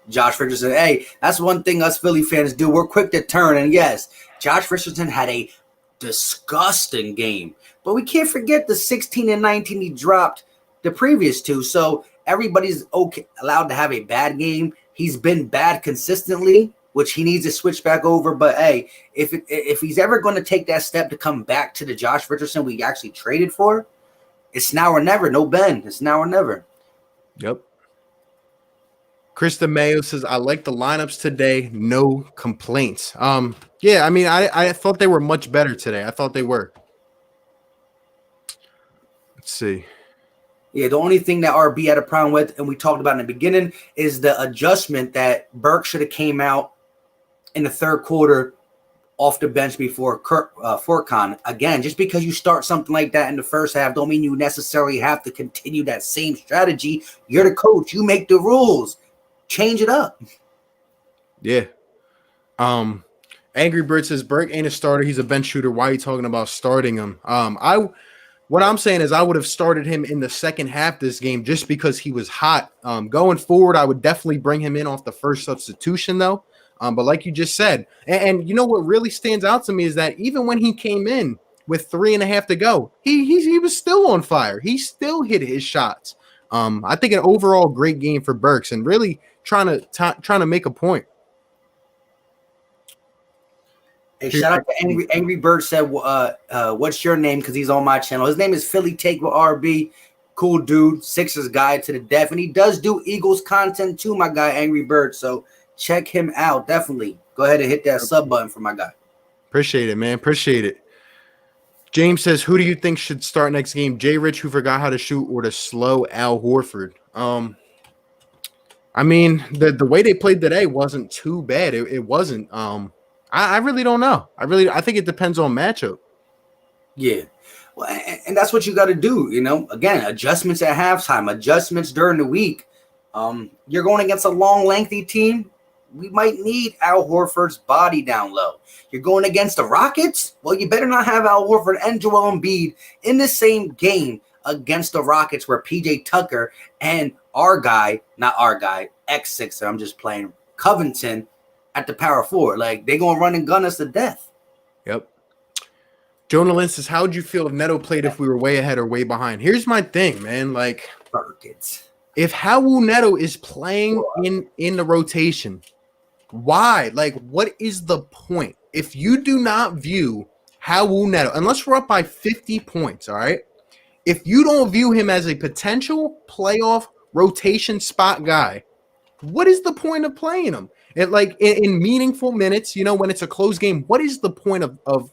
Josh Richardson. Hey, that's one thing us Philly fans do. We're quick to turn. And yes, Josh Richardson had a disgusting game. But we can't forget the 16 and 19 he dropped the previous 2. So everybody's allowed to have a bad game. He's been bad consistently, which he needs to switch back over. But hey, if he's ever going to take that step to come back to the Josh Richardson we actually traded for, it's now or never. No Ben. It's now or never. Yep. Krista Mayo says, I like the lineups today. No complaints. Yeah, I mean, I thought they were much better today. I thought they were. Let's see. Yeah, the only thing that RB had a problem with, and we talked about in the beginning, is the adjustment that Burke should have came out in the third quarter off the bench before Furkan. Again, just because you start something like that in the first half don't mean you necessarily have to continue that same strategy. You're the coach. You make the rules. Change it up. Yeah. Angry Bird says Burke ain't a starter. He's a bench shooter. Why are you talking about starting him? What I'm saying is I would have started him in the second half this game just because he was hot. Going forward, I would definitely bring him in off the first substitution, though. But like you just said, and you know what really stands out to me is that even when he came in with 3.5 to go, he was still on fire. He still hit his shots. I think an overall great game for Burks and really trying to make a point. Hey, shout out to Angry Bird said, what's your name? Because he's on my channel. His name is Philly Take with RB. Cool dude, Sixers guy to the death. And he does do Eagles content too, my guy, Angry Bird. So check him out. Definitely. Go ahead and hit that sub button for my guy. Appreciate it, man. Appreciate it. James says, who do you think should start next game? Jay Rich, who forgot how to shoot, or to slow Al Horford? I mean, the way they played today wasn't too bad. It wasn't. I really don't know. I think it depends on matchup. Yeah. Well, and that's what you got to do. You know, again, adjustments at halftime, adjustments during the week. You're going against a long, lengthy team. We might need Al Horford's body down low. You're going against the Rockets? Well, you better not have Al Horford and Joel Embiid in the same game against the Rockets where PJ Tucker and ex-Sixer, I'm just playing, Covington at the power forward. Like, they're going to run and gun us to death. Yep. Jonah Lynn says, how would you feel if Neto played if we were way ahead or way behind? Here's my thing, man. Like, Burkett. If Raul Neto is playing in the rotation, why? Like, what is the point? If you do not view Raul Neto, unless we're up by 50 points, all right? If you don't view him as a potential playoff rotation spot guy, what is the point of playing him? In meaningful minutes, you know, when it's a close game, what is the point of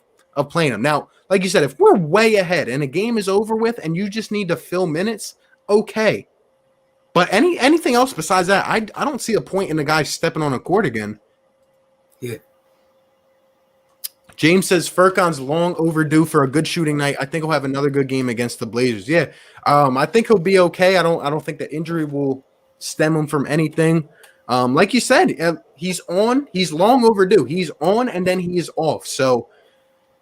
playing him? Now, like you said, if we're way ahead and a game is over with and you just need to fill minutes, okay. But anything else besides that, I don't see a point in the guy stepping on a court again. Yeah. James says Furkan's long overdue for a good shooting night. I think he'll have another good game against the Blazers. Yeah. I think he'll be okay. I don't think the injury will stem him from anything. Like you said, he's on. He's long overdue. He's on and then he is off. So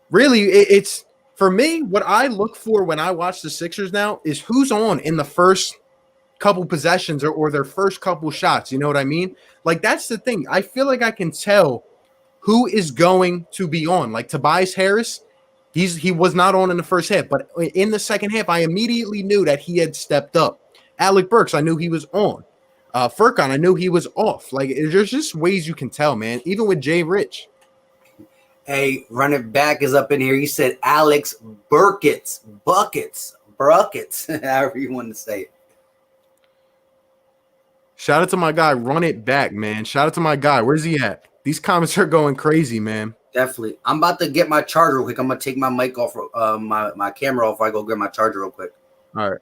really, it's for me, what I look for when I watch the Sixers now is who's on in the first couple possessions or their first couple shots. You know what I mean? Like, that's the thing. I feel like I can tell who is going to be on. Like Tobias Harris, he was not on in the first half, but in the second half, I immediately knew that he had stepped up. Alec Burks, I knew he was on. Furkan, I knew he was off. Like, there's just ways you can tell, man. Even with Jay Rich. Hey, Run It Back is up in here. He said Alex Burkett, buckets, however you want to say it. Shout out to my guy, Run It Back, man. Shout out to my guy. Where's he at? These comments are going crazy, man. Definitely. I'm about to get my charger real quick. I'm going to take my mic off, my camera off. I go get my charger real quick. All right.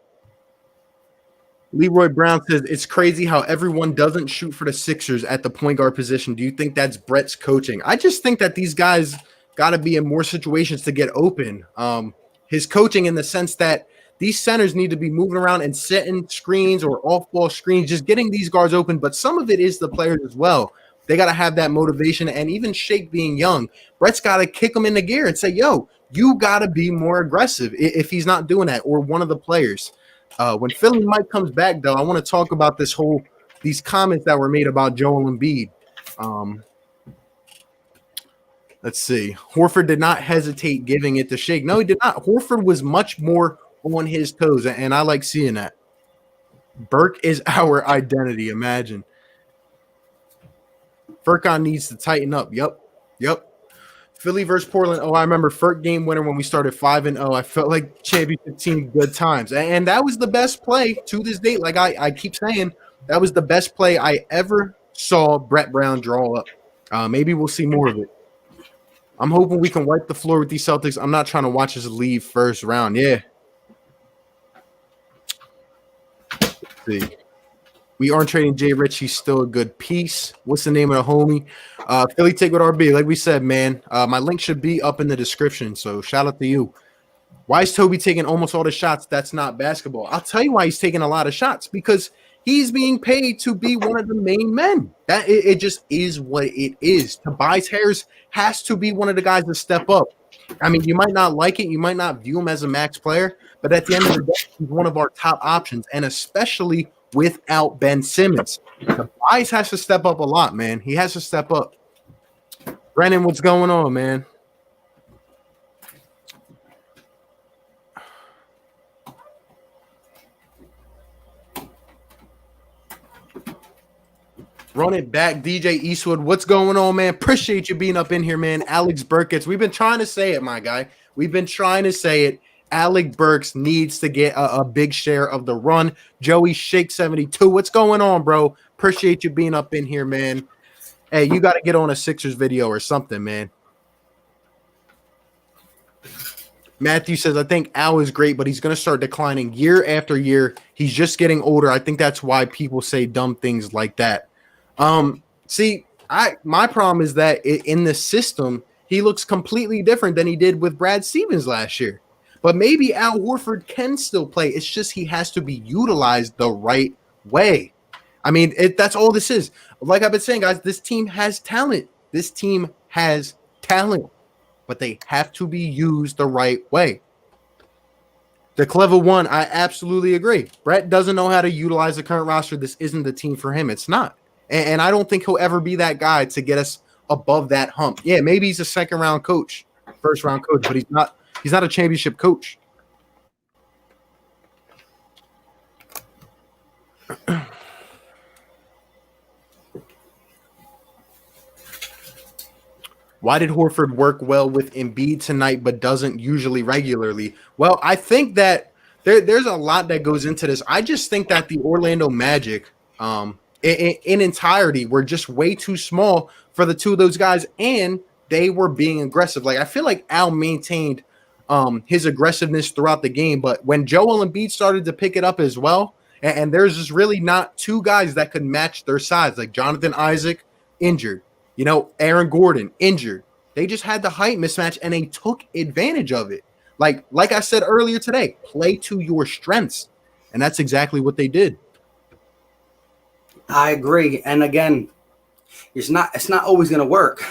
Leroy Brown says, it's crazy how everyone doesn't shoot for the Sixers at the point guard position. Do you think that's Brett's coaching? I just think that these guys got to be in more situations to get open. His coaching in the sense that these centers need to be moving around and setting screens or off-ball screens, just getting these guards open. But some of it is the players as well. They got to have that motivation. And even Shake being young, Brett's got to kick him in the gear and say, yo, you got to be more aggressive if he's not doing that, or one of the players. When Philly Mike comes back, though, I want to talk about these comments that were made about Joel Embiid. Let's see. Horford did not hesitate giving it to Shake. No, he did not. Horford was much more on his toes, and I like seeing that. Burke is our identity, imagine. Furkan needs to tighten up. Yep. Philly versus Portland. Oh, I remember Furk game winner when we started 5-0. I felt like championship team good times. And that was the best play to this date. Like I keep saying, that was the best play I ever saw Brett Brown draw up. Maybe we'll see more of it. I'm hoping we can wipe the floor with these Celtics. I'm not trying to watch us leave first round. Yeah. Let's see. We aren't trading Jay Rich. He's still a good piece. What's the name of the homie? Philly Take with RB. Like we said, man, my link should be up in the description. So shout out to you. Why is Toby taking almost all the shots? That's not basketball. I'll tell you why he's taking a lot of shots, because he's being paid to be one of the main men. That it just is what it is. Tobias Harris has to be one of the guys to step up. I mean, you might not like it. You might not view him as a max player, but at the end of the day, he's one of our top options, and especially without Ben Simmons. Tobias has to step up a lot, man. He has to step up. Brennan, what's going on, man? Run it back, DJ Eastwood. What's going on, man? Appreciate you being up in here, man. Alex Burks. We've been trying to say it, my guy. We've been trying to say it. Alec Burks needs to get a big share of the run. Joey Shake 72. What's going on, bro? Appreciate you being up in here, man. Hey, you got to get on a Sixers video or something, man. Matthew says, I think Al is great, but he's going to start declining year after year. He's just getting older. I think that's why people say dumb things like that. See, my problem is that in the system, he looks completely different than he did with Brad Stevens last year. But maybe Al Horford can still play. It's just he has to be utilized the right way. I mean, that's all this is. Like I've been saying, guys, this team has talent. This team has talent, but they have to be used the right way. The clever one, I absolutely agree. Brett doesn't know how to utilize the current roster. This isn't the team for him. It's not. And I don't think he'll ever be that guy to get us above that hump. Yeah, maybe he's a second-round coach, first-round coach, but he's not a championship coach. Why did Horford work well with Embiid tonight but doesn't usually regularly? Well, I think that there's a lot that goes into this. I just think that the Orlando Magic in entirety were just way too small for the two of those guys, and they were being aggressive. Like, I feel like Al maintained his aggressiveness throughout the game, but when Joel Embiid started to pick it up as well, and there's just really not two guys that could match their size, like Jonathan Isaac, injured. Aaron Gordon, injured. They just had the height mismatch, and they took advantage of it. Like I said earlier today, play to your strengths, and that's exactly what they did. I agree, and again, it's not always going to work.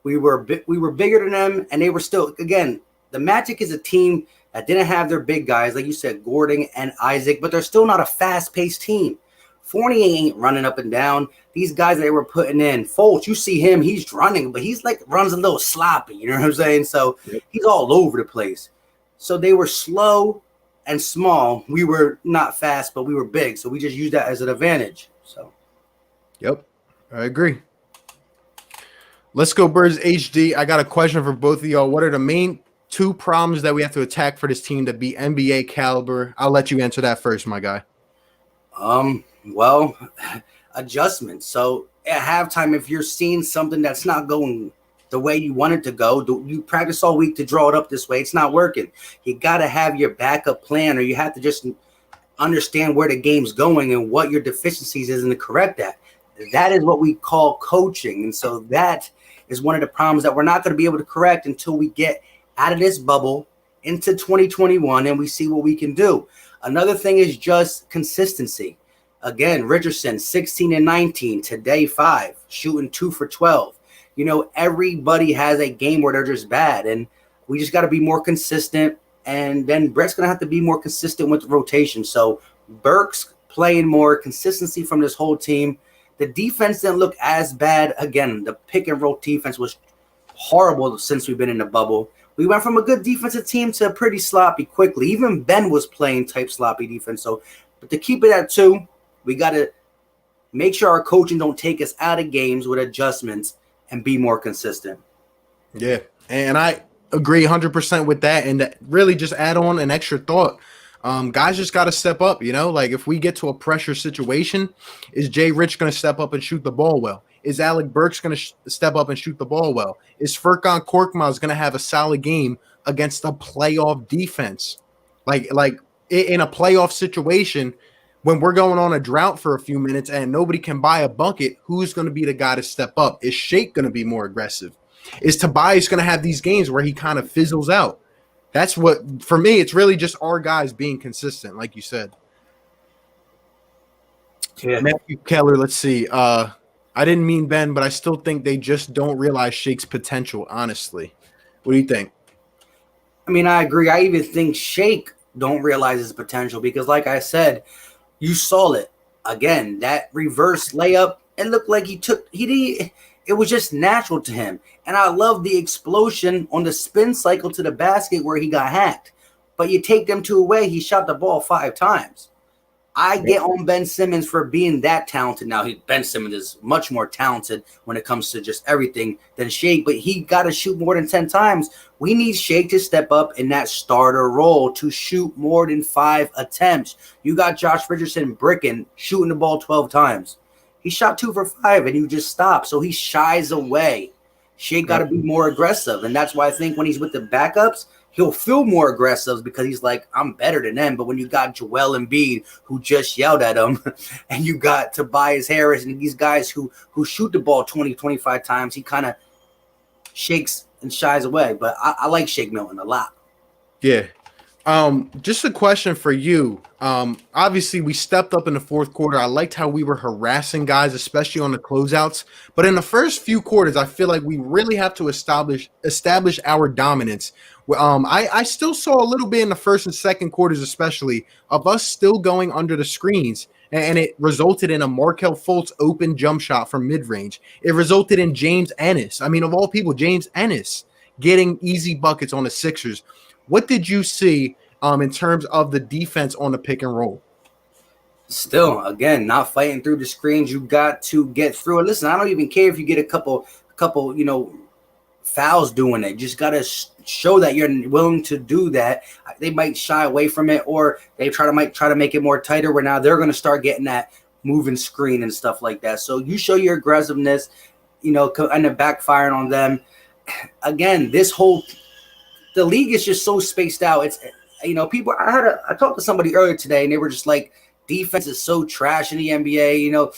We were bigger than them, and they were still. Again, the Magic is a team that didn't have their big guys, like you said, Gordon and Isaac, but they're still not a fast-paced team. Fournier ain't running up and down. These guys that they were putting in, Fultz, you see him, he's running, but he's like runs a little sloppy. You know what I'm saying? So he's all over the place. So they were slow and small. We were not fast, but we were big. So we just used that as an advantage. So, yep, I agree. Let's go, Birds HD. I got a question for both of y'all. What are the main two problems that we have to attack for this team to be NBA caliber? I'll let you answer that first, my guy. Well, adjustments. So at halftime, if you're seeing something that's not going the way you want it to go, you practice all week to draw it up this way. It's not working. You got to have your backup plan, or you have to just understand where the game's going and what your deficiencies is and to correct that. That is what we call coaching. And so that is one of the problems that we're not going to be able to correct until we get out of this bubble into 2021 and we see what we can do. Another thing is just consistency. Again, Richardson, 16 and 19, today 5, shooting 2 for 12. Everybody has a game where they're just bad, and we just got to be more consistent. And then Brett's going to have to be more consistent with the rotation. So Burks playing more, consistency from this whole team. The defense didn't look as bad. Again, the pick and roll defense was horrible since we've been in the bubble. We went from a good defensive team to a pretty sloppy quickly. Even Ben was playing type sloppy defense. So, but to keep it at 2, we got to make sure our coaching don't take us out of games with adjustments and be more consistent. Yeah, and I agree 100% with that. And really just add on an extra thought. Guys just got to step up, like if we get to a pressure situation, is Jay Rich going to step up and shoot the ball well? Is Alec Burks going to step up and shoot the ball well? Is Furkan Korkmaz going to have a solid game against a playoff defense? Like in a playoff situation, when we're going on a drought for a few minutes and nobody can buy a bucket, who's going to be the guy to step up? Is Shake going to be more aggressive? Is Tobias going to have these games where he kind of fizzles out? That's what, for me, it's really just our guys being consistent, like you said. Yeah. Matthew Keller, let's see. I didn't mean Ben, but I still think they just don't realize Shake's potential, honestly. What do you think? I mean, I agree. I even think Shake don't realize his potential because, like I said, you saw it again. That reverse layup, it looked like it was just natural to him. And I love the explosion on the spin cycle to the basket where he got hacked. But you take them two away, he shot the ball 5 times. I get on Ben Simmons for being that talented. Now, Ben Simmons is much more talented when it comes to just everything than Shake, but he got to shoot more than 10 times. We need Shake to step up in that starter role to shoot more than 5 attempts. You got Josh Richardson bricking, shooting the ball 12 times. He shot 2 for 5, and you just stop. So he shies away. Shake got to be more aggressive, and that's why I think when he's with the backups, he'll feel more aggressive because he's like, I'm better than them. But when you got Joel Embiid, who just yelled at him, and you got Tobias Harris and these guys who shoot the ball 20, 25 times, he kind of shakes and shies away. But I like Shake Milton a lot. Yeah. Just a question for you. Obviously, we stepped up in the fourth quarter. I liked how we were harassing guys, especially on the closeouts. But in the first few quarters, I feel like we really have to establish our dominance. I still saw a little bit in the first and second quarters, especially, of us still going under the screens. And it resulted in a Markelle Fultz open jump shot from mid-range. It resulted in James Ennis. I mean, of all people, James Ennis getting easy buckets on the Sixers. What did you see in terms of the defense on the pick and roll? Still, again, not fighting through the screens. You got to get through it. Listen, I don't even care if you get a couple, fouls doing it. You just got to show that you're willing to do that. They might shy away from it, or they might try to make it more tighter where now they're going to start getting that moving screen and stuff like that. So you show your aggressiveness, and then backfiring on them. Again, the league is just so spaced out. It's, people, I talked to somebody earlier today and they were just like, defense is so trash in the NBA.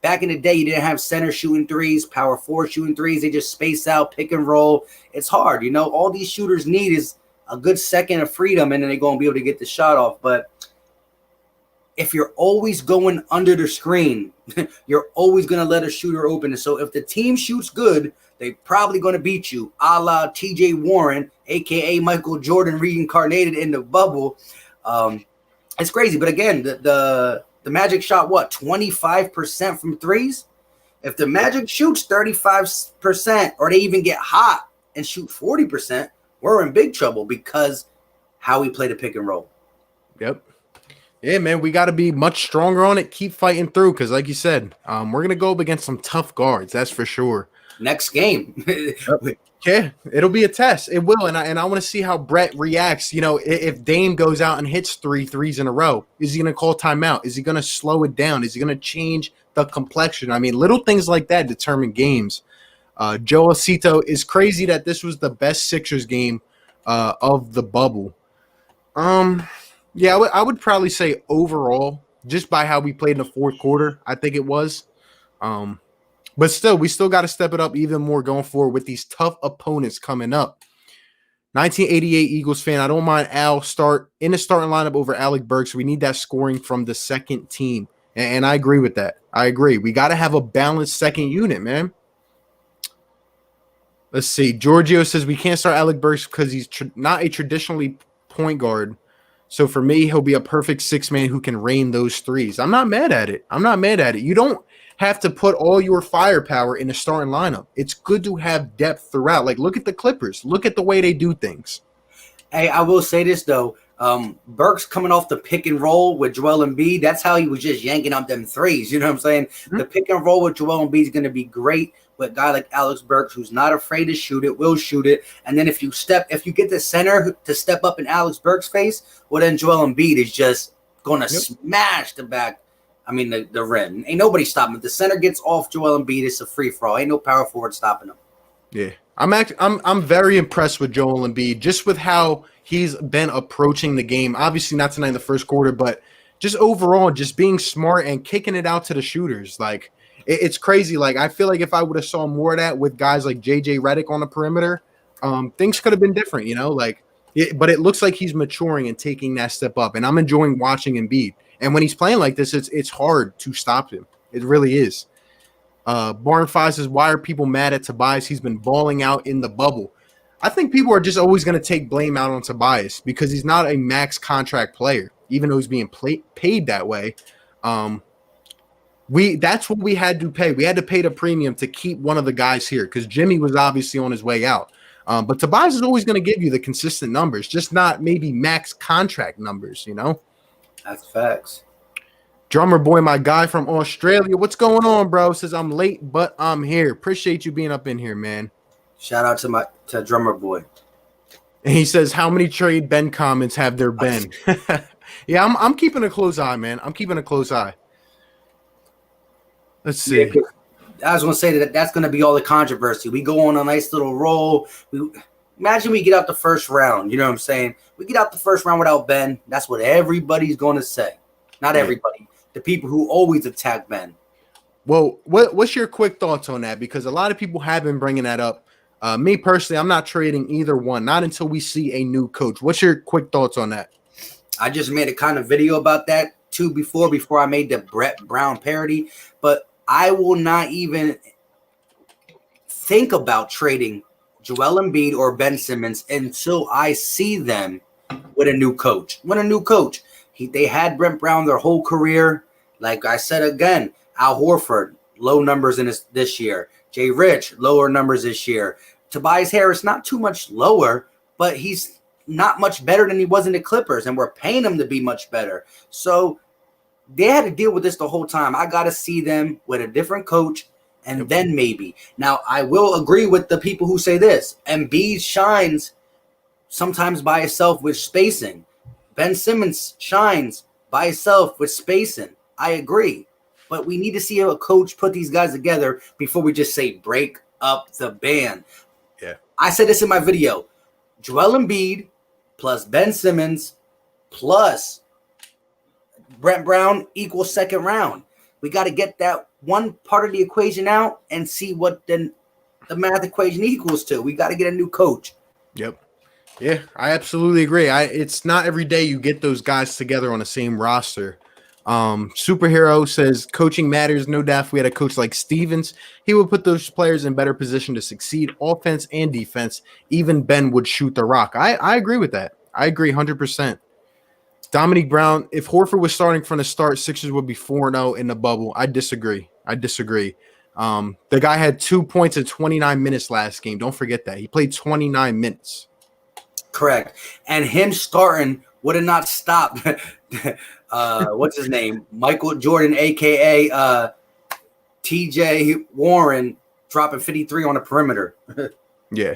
Back in the day, you didn't have center shooting threes, power forward shooting threes. They just space out, pick and roll. It's hard. All these shooters need is a good second of freedom, and then they're going to be able to get the shot off. But if you're always going under the screen, you're always going to let a shooter open. And so if the team shoots good, they're probably going to beat you, a la T.J. Warren, a.k.a. Michael Jordan reincarnated in the bubble. It's crazy. But again, the Magic shot, 25% from threes? If the Magic shoots 35% or they even get hot and shoot 40%, we're in big trouble because how we play the pick and roll. Yep. Yeah, man, we got to be much stronger on it. Keep fighting through because, like you said, we're going to go up against some tough guards. That's for sure. Next game. Yeah, it'll be a test. It will, and I want to see how Brett reacts. If Dame goes out and hits 3 threes in a row, is he going to call timeout? Is he going to slow it down? Is he going to change the complexion? I mean, little things like that determine games. Joe Acito, is crazy that this was the best Sixers game of the bubble. Yeah, I would probably say overall, just by how we played in the fourth quarter, I think it was. But still, we still got to step it up even more going forward with these tough opponents coming up. 1988 Eagles fan, I don't mind Al start in the starting lineup over Alec Burks. We need that scoring from the second team. And I agree with that. I agree. We got to have a balanced second unit, man. Let's see. Giorgio says we can't start Alec Burks because he's not a traditionally point guard. So for me, he'll be a perfect 6-man who can rain those threes. I'm not mad at it. You don't have to put all your firepower in the starting lineup. It's good to have depth throughout. Like, look at the Clippers. Look at the way they do things. Hey, I will say this, though. Burks coming off the pick and roll with Joel Embiid, that's how he was just yanking up them threes. You know what I'm saying? Mm-hmm. The pick and roll with Joel Embiid is going to be great with a guy like Alex Burks, who's not afraid to shoot it, will shoot it. And then if you get the center to step up in Alex Burks' face, well, then Joel Embiid is just going to smash the back. I mean, the rim. Ain't nobody stopping him. If the center gets off Joel Embiid, it's a free-for-all. Ain't no power forward stopping him. Yeah. I'm very impressed with Joel Embiid, just with how he's been approaching the game. Obviously not tonight in the first quarter, but just overall, just being smart and kicking it out to the shooters. Like it's crazy. Like I feel like if I would have saw more of that with guys like JJ Redick on the perimeter, things could have been different. Like, but it looks like he's maturing and taking that step up. And I'm enjoying watching Embiid. And when he's playing like this, it's hard to stop him. It really is. Barn Five says, why are people mad at Tobias? He's been balling out in the bubble. I think people are just always going to take blame out on Tobias because he's not a max contract player, even though he's being paid that way. That's what we had to pay. We had to pay the premium to keep one of the guys here because Jimmy was obviously on his way out. But Tobias is always going to give you the consistent numbers, just not maybe max contract numbers, That's facts. Drummer Boy, my guy from Australia. What's going on, bro? Says I'm late, but I'm here. Appreciate you being up in here, man. Shout out to Drummer Boy. And he says, how many trade Ben comments have there been? Yeah, I'm keeping a close eye, man. I'm keeping a close eye. Let's see. Yeah, I was going to say that's going to be all the controversy. We go on a nice little roll. Imagine we get out the first round. You know what I'm saying? We get out the first round without Ben. That's what everybody's going to say. Not everybody. The people who always attack Ben. Well, what's your quick thoughts on that? Because a lot of people have been bringing that up. Me personally, I'm not trading either one. Not until we see a new coach. What's your quick thoughts on that? I just made a kind of video about that too before I made the Brett Brown parody. But I will not even think about trading Joel Embiid or Ben Simmons until I see them with a new coach. They had Brett Brown their whole career. Like I said again, Al Horford, low numbers in this year. Jay Rich, lower numbers this year. Tobias Harris, not too much lower, but he's not much better than he was in the Clippers, and we're paying him to be much better. So they had to deal with this the whole time. I got to see them with a different coach, and then maybe. Now, I will agree with the people who say this. Embiid shines sometimes by himself with spacing. Ben Simmons shines by himself with spacing. I agree. But we need to see how a coach put these guys together before we just say break up the band. Yeah. I said this in my video. Joel Embiid plus Ben Simmons plus Brett Brown equals second round. We got to get that one part of the equation out and see what the math equation equals to. We got to get a new coach. Yep. Yeah, I absolutely agree. It's not every day you get those guys together on the same roster. Superhero says coaching matters. No doubt if we had a coach like Stevens, he would put those players in better position to succeed, offense and defense. Even Ben would shoot the rock. I agree with that. I agree 100%. Dominique Brown, if Horford was starting from the start, Sixers would be 4-0 in the bubble. I disagree. The guy had 2 points in 29 minutes last game. Don't forget that. He played 29 minutes. Correct. And him starting would have not stopped what's his name? Michael Jordan, a.k.a. T.J. Warren, dropping 53 on the perimeter. Yeah.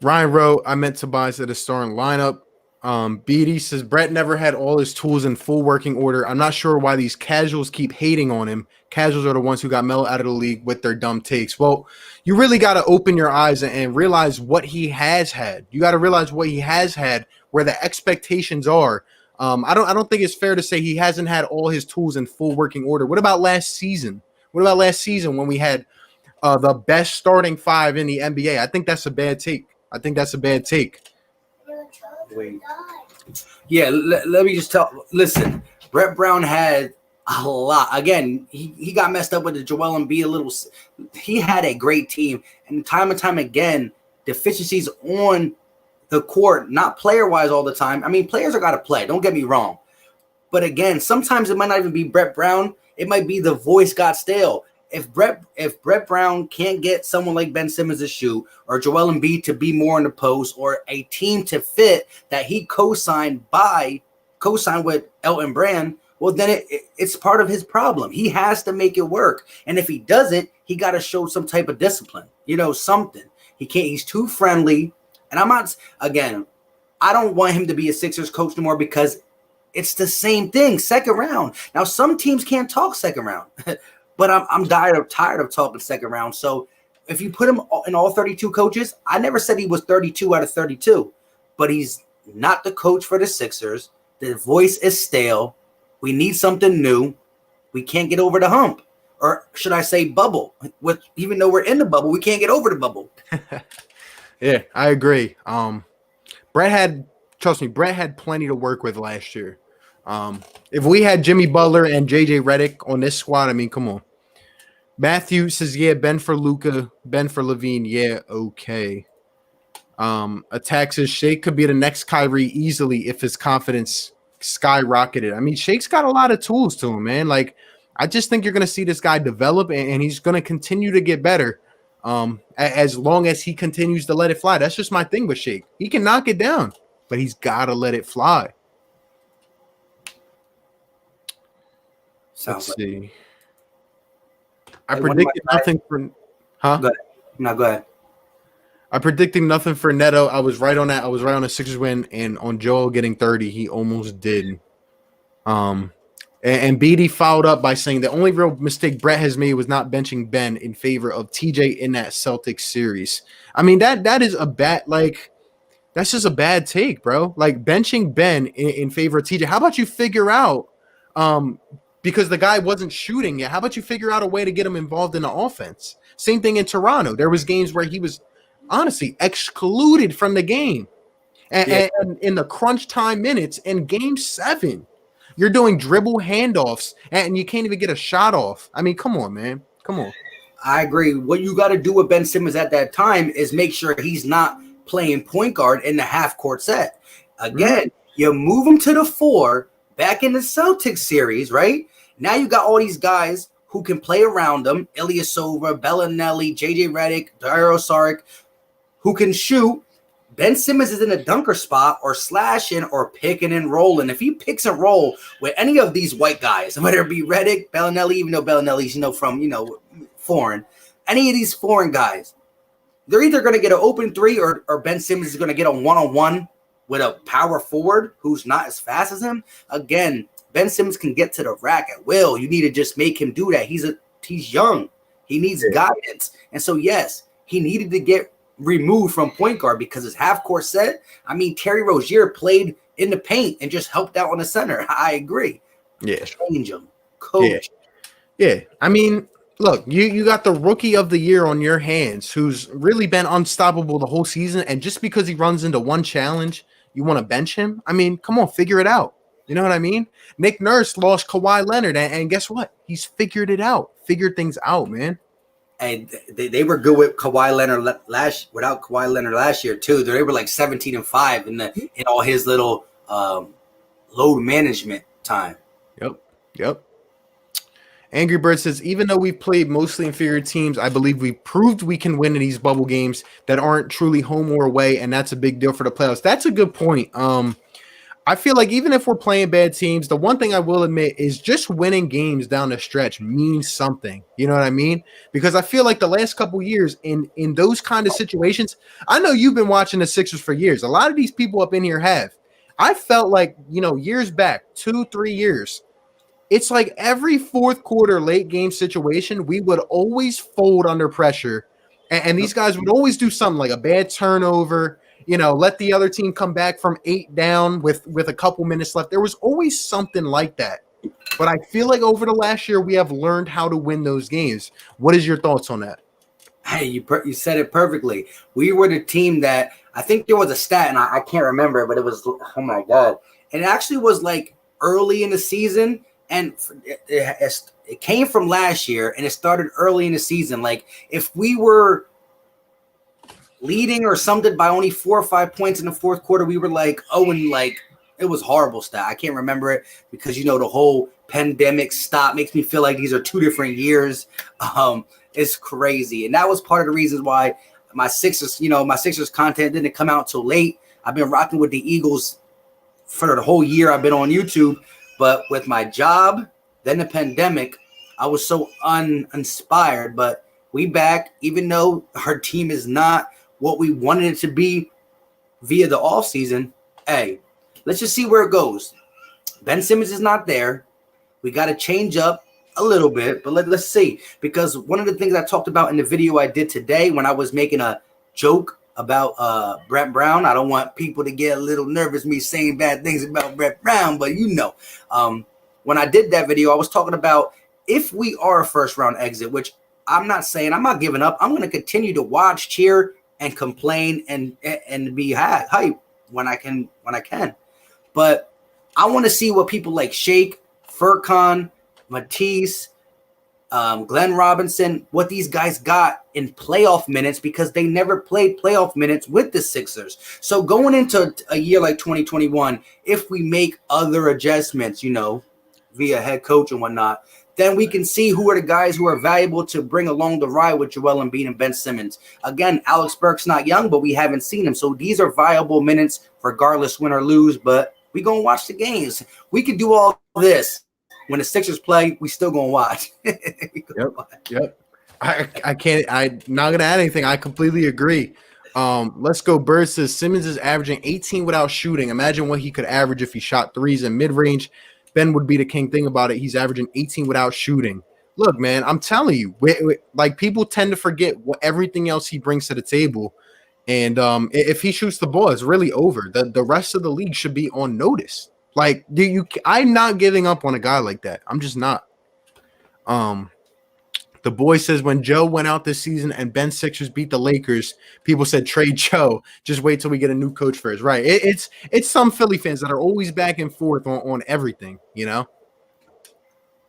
Ryan wrote, I meant Tobias at a starting lineup. BD says, Brett never had all his tools in full working order. I'm not sure why these casuals keep hating on him. Casuals are the ones who got Melo out of the league with their dumb takes. Well, you really got to open your eyes and realize what he has had. You got to realize what he has had, where the expectations are. I don't think it's fair to say he hasn't had all his tools in full working order. What about last season? When we had the best starting five in the NBA? I think that's a bad take. Wait. Yeah, let me just listen, Brett Brown had a lot. Again, he got messed up with the Joel Embiid a little. He had a great team, and time again, deficiencies on the court, not player-wise all the time. I mean, players are got to play. Don't get me wrong. But again, sometimes it might not even be Brett Brown. It might be the voice got stale. If Brett Brown can't get someone like Ben Simmons to shoot, or Joel Embiid to be more in the post, or a team to fit that he co-signed with Elton Brand, well, then it's part of his problem. He has to make it work. And if he doesn't, he got to show some type of discipline, something. He can't, he's too friendly. And I don't want him to be a Sixers coach anymore because it's the same thing. Second round. Now, some teams can't talk second round, but I'm tired of talking second round. So if you put him in all 32 coaches, I never said he was 32 out of 32, but he's not the coach for the Sixers. The voice is stale. We need something new. We can't get over the hump. Or should I say bubble? Even though we're in the bubble, we can't get over the bubble. Yeah, I agree. Trust me, Brett had plenty to work with last year. If we had Jimmy Butler and JJ Redick on this squad, I mean, come on. Matthew says, yeah, Ben for Luka, Ben for Levine. Yeah, okay. Attack says Shake could be the next Kyrie easily if his confidence skyrocketed. I mean, Shake's got a lot of tools to him, man. Like, I just think you're going to see this guy develop, and he's going to continue to get better as long as he continues to let it fly. That's just my thing with Shake. He can knock it down, but he's got to let it fly. Let's see. I predicted nothing for huh? Go ahead. No, go ahead. I predicted nothing for Neto. I was right on that. I was right on the Sixers win, and on Joel getting 30, he almost did. And BD followed up by saying the only real mistake Brett has made was not benching Ben in favor of TJ in that Celtics series. I mean, that is a bad, like, that's just a bad take, bro. Like, benching Ben in favor of TJ. How about you figure out, because the guy wasn't shooting yet, how about you figure out a way to get him involved in the offense? Same thing in Toronto. There was games where he was honestly excluded from the game. And in the crunch time minutes in game 7, you're doing dribble handoffs and you can't even get a shot off. I mean, come on, man. Come on. I agree. What you got to do with Ben Simmons at that time is make sure he's not playing point guard in the half-court set. Again, you move him to the 4 back in the Celtics series, right? Now you got all these guys who can play around them, Ilyasova, Bellinelli, JJ Redick, Dario Saric, who can shoot. Ben Simmons is in a dunker spot or slashing or picking and rolling. If he picks and roll with any of these white guys, whether it be Redick, Bellinelli, even though Bellinelli's, from, foreign, any of these foreign guys, they're either going to get an open 3 or Ben Simmons is going to get a one-on-one with a power forward who's not as fast as him. Again, Ben Simmons can get to the rack at will. You need to just make him do that. He's young. He needs guidance. And so, yes, he needed to get removed from point guard because his half-court set, I mean, Terry Rozier played in the paint and just helped out on the center. I agree. Yeah. Change him. Coach. Yeah. I mean, look, you got the rookie of the year on your hands who's really been unstoppable the whole season, and just because he runs into one challenge, you want to bench him? I mean, come on, figure it out. You know what I mean? Nick Nurse lost Kawhi Leonard, and guess what? He's figured it out. Figured things out, man. And they were good with Kawhi Leonard without Kawhi Leonard last year too. They were like 17-5 in all his little load management time. Yep. Angry Bird says, even though we've played mostly inferior teams, I believe we proved we can win in these bubble games that aren't truly home or away, and that's a big deal for the playoffs. That's a good point. I feel like even if we're playing bad teams, the one thing I will admit is just winning games down the stretch means something. You know what I mean? Because I feel like the last couple years in those kind of situations, I know you've been watching the Sixers for years. A lot of these people up in here have. I felt like, years back, 2-3 years, it's like every fourth quarter late game situation, we would always fold under pressure. And these guys would always do something like a bad turnover, let the other team come back from 8 down with a couple minutes left. There was always something like that. But I feel like over the last year, we have learned how to win those games. What is your thoughts on that? Hey, you said it perfectly. We were the team that, I think there was a stat, and I can't remember, but it was, oh my God. And it actually was like early in the season, and it came from last year, and it started early in the season. Like, if we were leading or something by only 4 or 5 points in the fourth quarter, we were like, it was horrible stat. I can't remember it because, the whole pandemic stop makes me feel like these are 2 different years. It's crazy. And that was part of the reasons why my Sixers content didn't come out till late. I've been rocking with the Eagles for the whole year I've been on YouTube, but with my job, then the pandemic, I was so uninspired, but we back, even though our team is not what we wanted it to be via the offseason. Hey, let's just see where it goes. Ben Simmons is not there. We got to change up a little bit, but let's see. Because one of the things I talked about in the video I did today when I was making a joke Brett Brown. I don't want people to get a little nervous me saying bad things about Brett Brown, but when I did that video, I was talking about if we are a first round exit, which I'm not saying, I'm not giving up. I'm going to continue to watch, cheer, and complain and be hype when I can. But I want to see what people like Shake, Furkan, Matisse, Glenn Robinson, what these guys got in playoff minutes, because they never played playoff minutes with the Sixers. So going into a year like 2021, if we make other adjustments, via head coach and whatnot, then we can see who are the guys who are valuable to bring along the ride with Joel Embiid and Ben Simmons. Again, Alec Burks not young, but we haven't seen him. So these are viable minutes regardless win or lose, but we going to watch the games. We could do all this. When the Sixers play, we still gonna watch. Yep. I'm not gonna add anything. I completely agree. Let's go. Bird says Simmons is averaging 18 without shooting. Imagine what he could average if he shot threes in mid-range. Ben would be the king thing about it. He's averaging 18 without shooting. Look, man, I'm telling you, like people tend to forget everything else he brings to the table. And if he shoots the ball, it's really over. The rest of the league should be on notice. Like, I'm not giving up on a guy like that. I'm just not. The boy says when Joe went out this season and Ben Sixers beat the Lakers, people said trade Joe. Just wait till we get a new coach first. Right. It's some Philly fans that are always back and forth on everything, Yeah,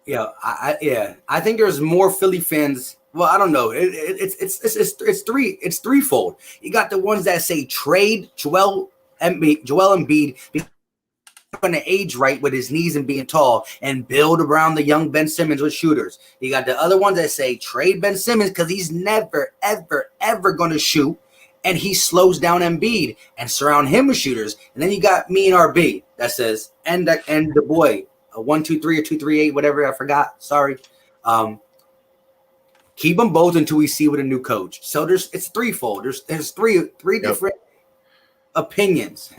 I think there's more Philly fans. Well, I don't know. It's threefold. You got the ones that say trade Joel Embiid, going to age right with his knees and being tall, and build around the young Ben Simmons with shooters. You got the other ones that say trade Ben Simmons because he's never, ever, ever going to shoot, and he slows down Embiid, and surround him with shooters. And then you got me and RB that says and the boy a 1-2-3 or 2-3-8, whatever, I forgot. Sorry. Keep them both until we see with a new coach. So it's threefold. There's three different opinions.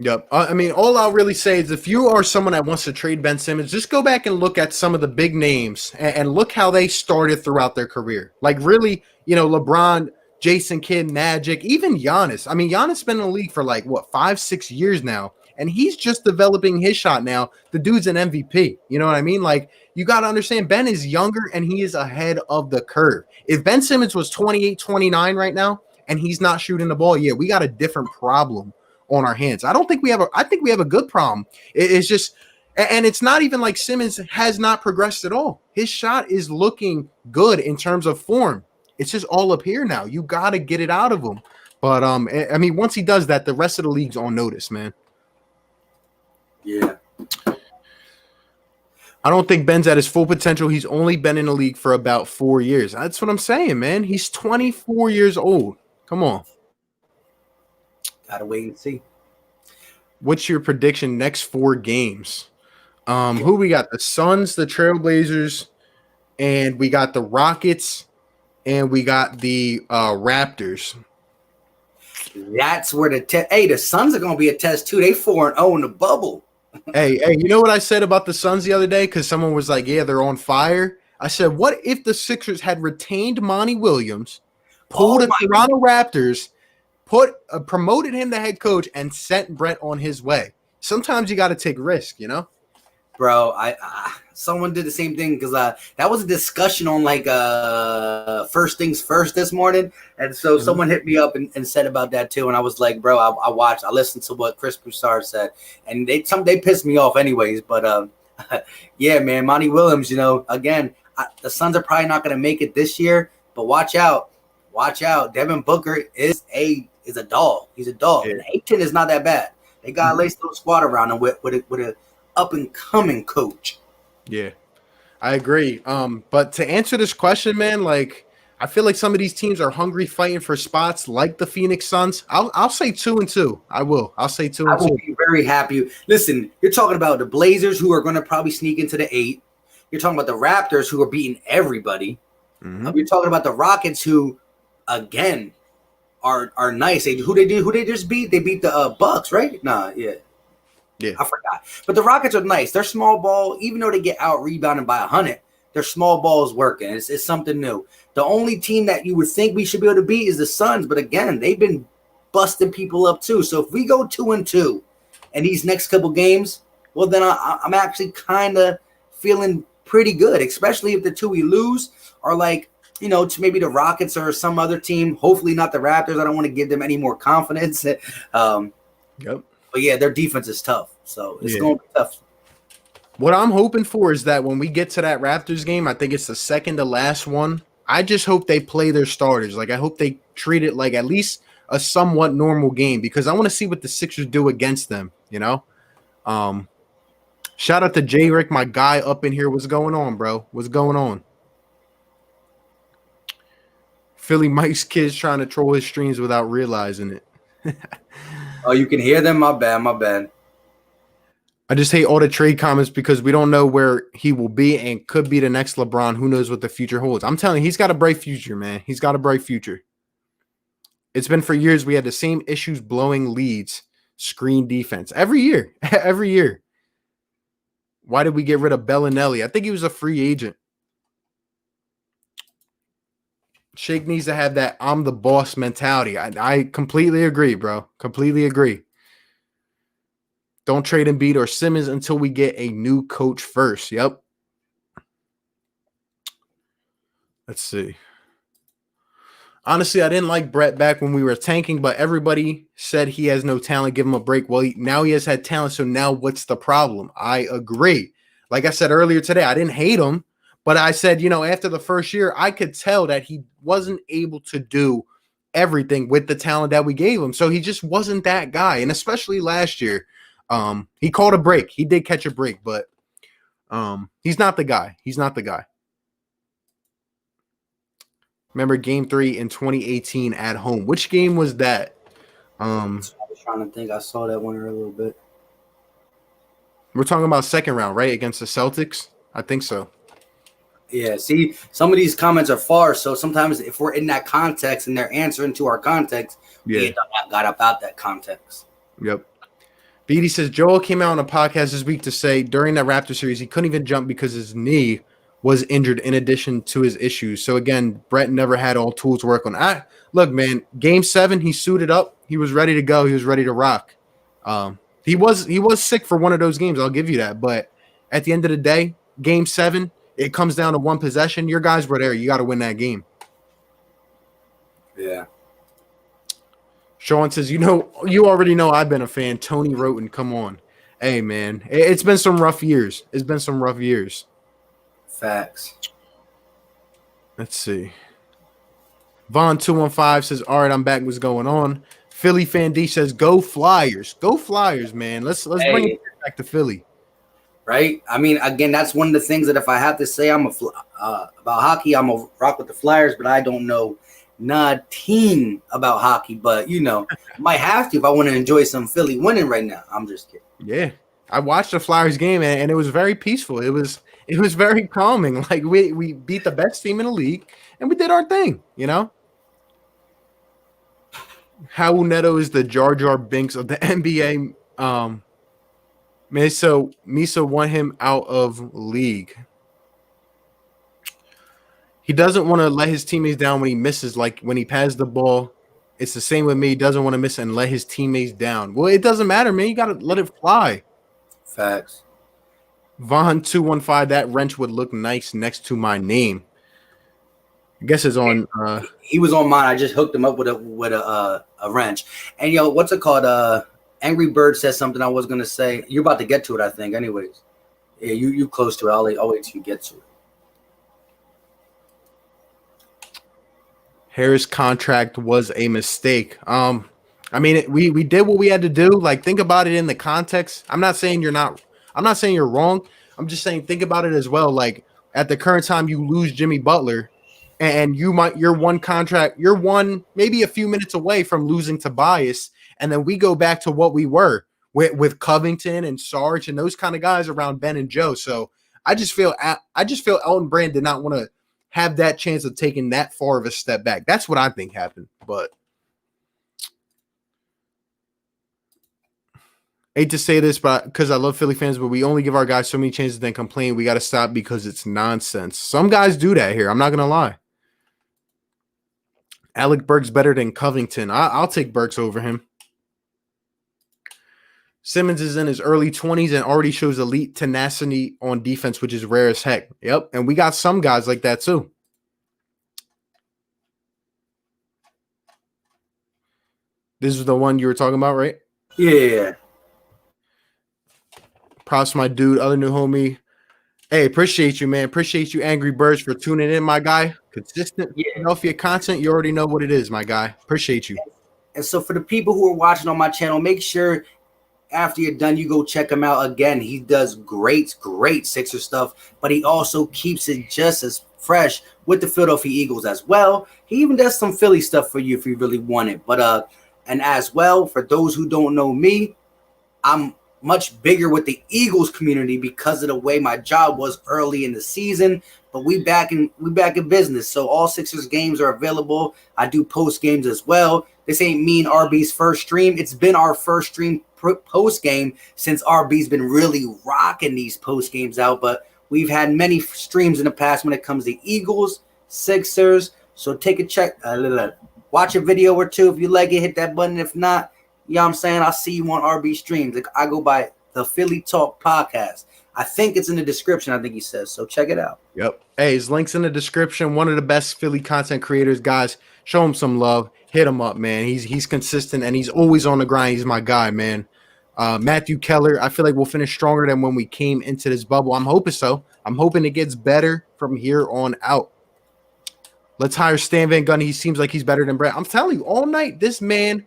Yep. I mean, all I'll really say is if you are someone that wants to trade Ben Simmons, just go back and look at some of the big names and look how they started throughout their career. Like really, LeBron, Jason Kidd, Magic, even Giannis. I mean, Giannis been in the league for 5-6 years now, and he's just developing his shot now. The dude's an MVP. You know what I mean? Like, you got to understand, Ben is younger and he is ahead of the curve. If Ben Simmons was 28, 29 right now and he's not shooting the ball, yeah, we got a different problem on our hands. I think we have a good problem. It's just, and it's not even like Simmons has not progressed at all. His shot is looking good in terms of form. It's just all up here now. You got to get it out of him. But I mean, once he does that, the rest of the league's on notice, man. Yeah. I don't think Ben's at his full potential. He's only been in the league for about 4 years. That's what I'm saying, man. He's 24 years old. Come on. Gotta wait and see. What's your prediction next 4 games? Who we got? The Suns, the Trailblazers, and we got the Rockets, and we got the Raptors. That's where the Suns are gonna be a test too. They 4-0 in the bubble. Hey, you know what I said about the Suns the other day? Because someone was like, yeah, they're on fire. I said, what if the Sixers had retained Monty Williams, pulled the Toronto Raptors, promoted him to head coach, and sent Brett on his way? Sometimes you got to take risk, Bro, someone did the same thing because that was a discussion on First Things First this morning, and so someone hit me up and said about that too, and I was like, bro, I listened to what Chris Broussard said, and they pissed me off anyways, but yeah, man, Monty Williams, again, the Suns are probably not going to make it this year, but watch out, Devin Booker is a dog. He's a dog, and Ayton is not that bad. They got a lace little squad around him with a up and coming coach. Yeah, I agree. But to answer this question, man, I feel like some of these teams are hungry, fighting for spots, like the Phoenix Suns. I'll say 2-2. I'll say 2-2. I will be very happy. Listen, you're talking about the Blazers, who are going to probably sneak into the 8. You're talking about the Raptors, who are beating everybody. Mm-hmm. You're talking about the Rockets, who again are nice. Who they just beat? They beat the Bucks, right? Nah, yeah. Yeah, I forgot. But the Rockets are nice. They're small ball, even though they get out rebounded by 100. their small ball is working. It's something new. The only team that you would think we should be able to beat is the Suns, but again, they've been busting people up too. So if we go 2-2 in these next couple games, well, then I'm actually kind of feeling pretty good, especially if the two we lose are like, to maybe the Rockets or some other team. Hopefully not the Raptors. I don't want to give them any more confidence. Yep. But yeah, their defense is tough, so it's going to be tough. What I'm hoping for is that when we get to that Raptors game, I think it's the second to last one. I just hope they play their starters. Like, I hope they treat it like at least a somewhat normal game, because I want to see what the Sixers do against them, Shout out to J. Rick, my guy up in here. What's going on, bro? What's going on? Philly Mike's kids trying to troll his streams without realizing it. Oh, you can hear them? My bad. I just hate all the trade comments because we don't know where he will be and could be the next LeBron. Who knows what the future holds? I'm telling you, he's got a bright future, man. He's got a bright future. It's been for years. We had the same issues blowing leads, screen defense. Every year. Every year. Why did we get rid of Bellinelli? I think he was a free agent. Shake needs to have that I'm the boss mentality. I completely agree, bro. Completely agree. Don't trade Embiid or Simmons until we get a new coach first. Yep. Let's see. Honestly, I didn't like Brett back when we were tanking, but everybody said he has no talent. Give him a break. Well, now he has had talent, so now what's the problem? I agree. Like I said earlier today, I didn't hate him, but I said, after the first year, I could tell that he wasn't able to do everything with the talent that we gave him. So he just wasn't that guy. And especially last year, he caught a break. He did catch a break, but he's not the guy. He's not the guy. Remember game 3 in 2018 at home. Which game was that? I was trying to think. I saw that one a little bit. We're talking about second round, right? Against the Celtics? I think so. Yeah, see, some of these comments are far, so sometimes if we're in that context and they're answering to our context, we got about that context. Yep. Beatty says, Joel came out on a podcast this week to say during that Raptor series, he couldn't even jump because his knee was injured in addition to his issues. So, again, Brett never had all tools to work on. Look, man, game 7, he suited up. He was ready to go. He was ready to rock. He was sick for one of those games. I'll give you that. But at the end of the day, game 7, it comes down to one possession. Your guys were there. You got to win that game. Yeah. Sean says, you already know I've been a fan. Tony Roten, come on. Hey, man, it's been some rough years. It's been some rough years. Facts. Let's see. Vaughn215 says, all right, I'm back. What's going on? Philly Fan D says, go Flyers. Go Flyers, man. Let's bring it back to Philly. Right? I mean, again, that's one of the things that if I have to say about hockey, I'm a rock with the Flyers, but I don't know nothing about hockey. But, might have to if I want to enjoy some Philly winning right now. I'm just kidding. Yeah. I watched the Flyers game, and it was very peaceful. It was very calming. Like, we beat the best team in the league, and we did our thing, Raul Neto is the Jar Jar Binks of the NBA. Misa want him out of league. He doesn't want to let his teammates down when he misses. Like, when he passes the ball, it's the same with me. He doesn't want to miss and let his teammates down. Well, it doesn't matter, man. You got to let it fly. Facts. Vaughn215, that wrench would look nice next to my name. I guess it's on. He was on mine. I just hooked him up with a wrench. And what's it called? Angry Bird says something I was gonna say. You're about to get to it, I think. Anyways, yeah, you close to it. I'll wait till you get to it. Harris' contract was a mistake. I mean, we did what we had to do. Like, think about it in the context. I'm not saying you're wrong. I'm just saying think about it as well. Like, at the current time, you lose Jimmy Butler, and you're maybe a few minutes away from losing Tobias, and then we go back to what we were with Covington and Sarge and those kind of guys around Ben and Joe. So I just feel Elton Brand did not want to have that chance of taking that far of a step back. That's what I think happened. But hate to say this, but because I love Philly fans, but we only give our guys so many chances, then complain. We got to stop because it's nonsense. Some guys do that here. I'm not gonna lie. Alec Burks better than Covington. I'll take Burks over him. Simmons is in his early 20s and already shows elite tenacity on defense, which is rare as heck. Yep, and we got some guys like that too. This is the one you were talking about, right? Yeah. Props to my dude, other new homie. Hey, appreciate you, man. Appreciate you, Angry Birds, for tuning in, my guy. Consistent Philadelphia content. You already know what it is, my guy. Appreciate you. And so for the people who are watching on my channel, make sure after you're done, you go check him out again. He does great Sixer stuff, but he also keeps it just as fresh with the Philadelphia Eagles as well. He even does some Philly stuff for you if you really want it. But and as well, for those who don't know me, I'm much bigger with the Eagles community because of the way my job was early in the season. But we back in business. So all Sixers games are available. I do post games as well. This ain't me and RB's first stream. It's been our first stream post game since RB's been really rocking these post games out. But we've had many streams in the past when it comes to Eagles, Sixers. So take a check, watch a video or two. If you like it, hit that button. If not, you know what I'm saying? I'll see you on RB streams. Like, I go by the Philly Talk Podcast. I think it's in the description, I think he says. So check it out. Yep. Hey, his link's in the description. One of the best Philly content creators, guys. Show him some love. Hit him up, man. He's consistent, and he's always on the grind. He's my guy, man. Matthew Keller, I feel like we'll finish stronger than when we came into this bubble. I'm hoping so. I'm hoping it gets better from here on out. Let's hire Stan Van Gundy. He seems like he's better than Brett. I'm telling you, all night, this man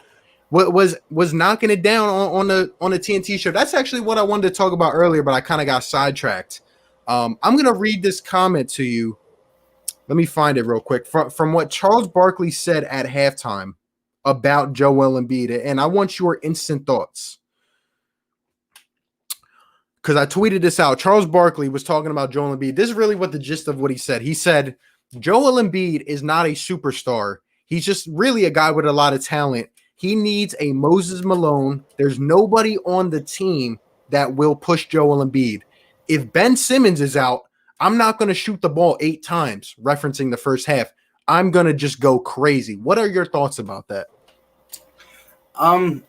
was knocking it down on the TNT show. That's actually what I wanted to talk about earlier, but I kind of got sidetracked. I'm gonna read this comment to you. Let me find it real quick from what Charles Barkley said at halftime about Joel Embiid, and I want your instant thoughts because I tweeted this out. Charles Barkley was talking about Joel Embiid. This is really what the gist of what he said. He said Joel Embiid is not a superstar. He's just really a guy with a lot of talent. He needs a Moses Malone. There's nobody on the team that will push Joel Embiid. If Ben Simmons is out, I'm not going to shoot the ball 8 times, referencing the first half. I'm going to just go crazy. What are your thoughts about that?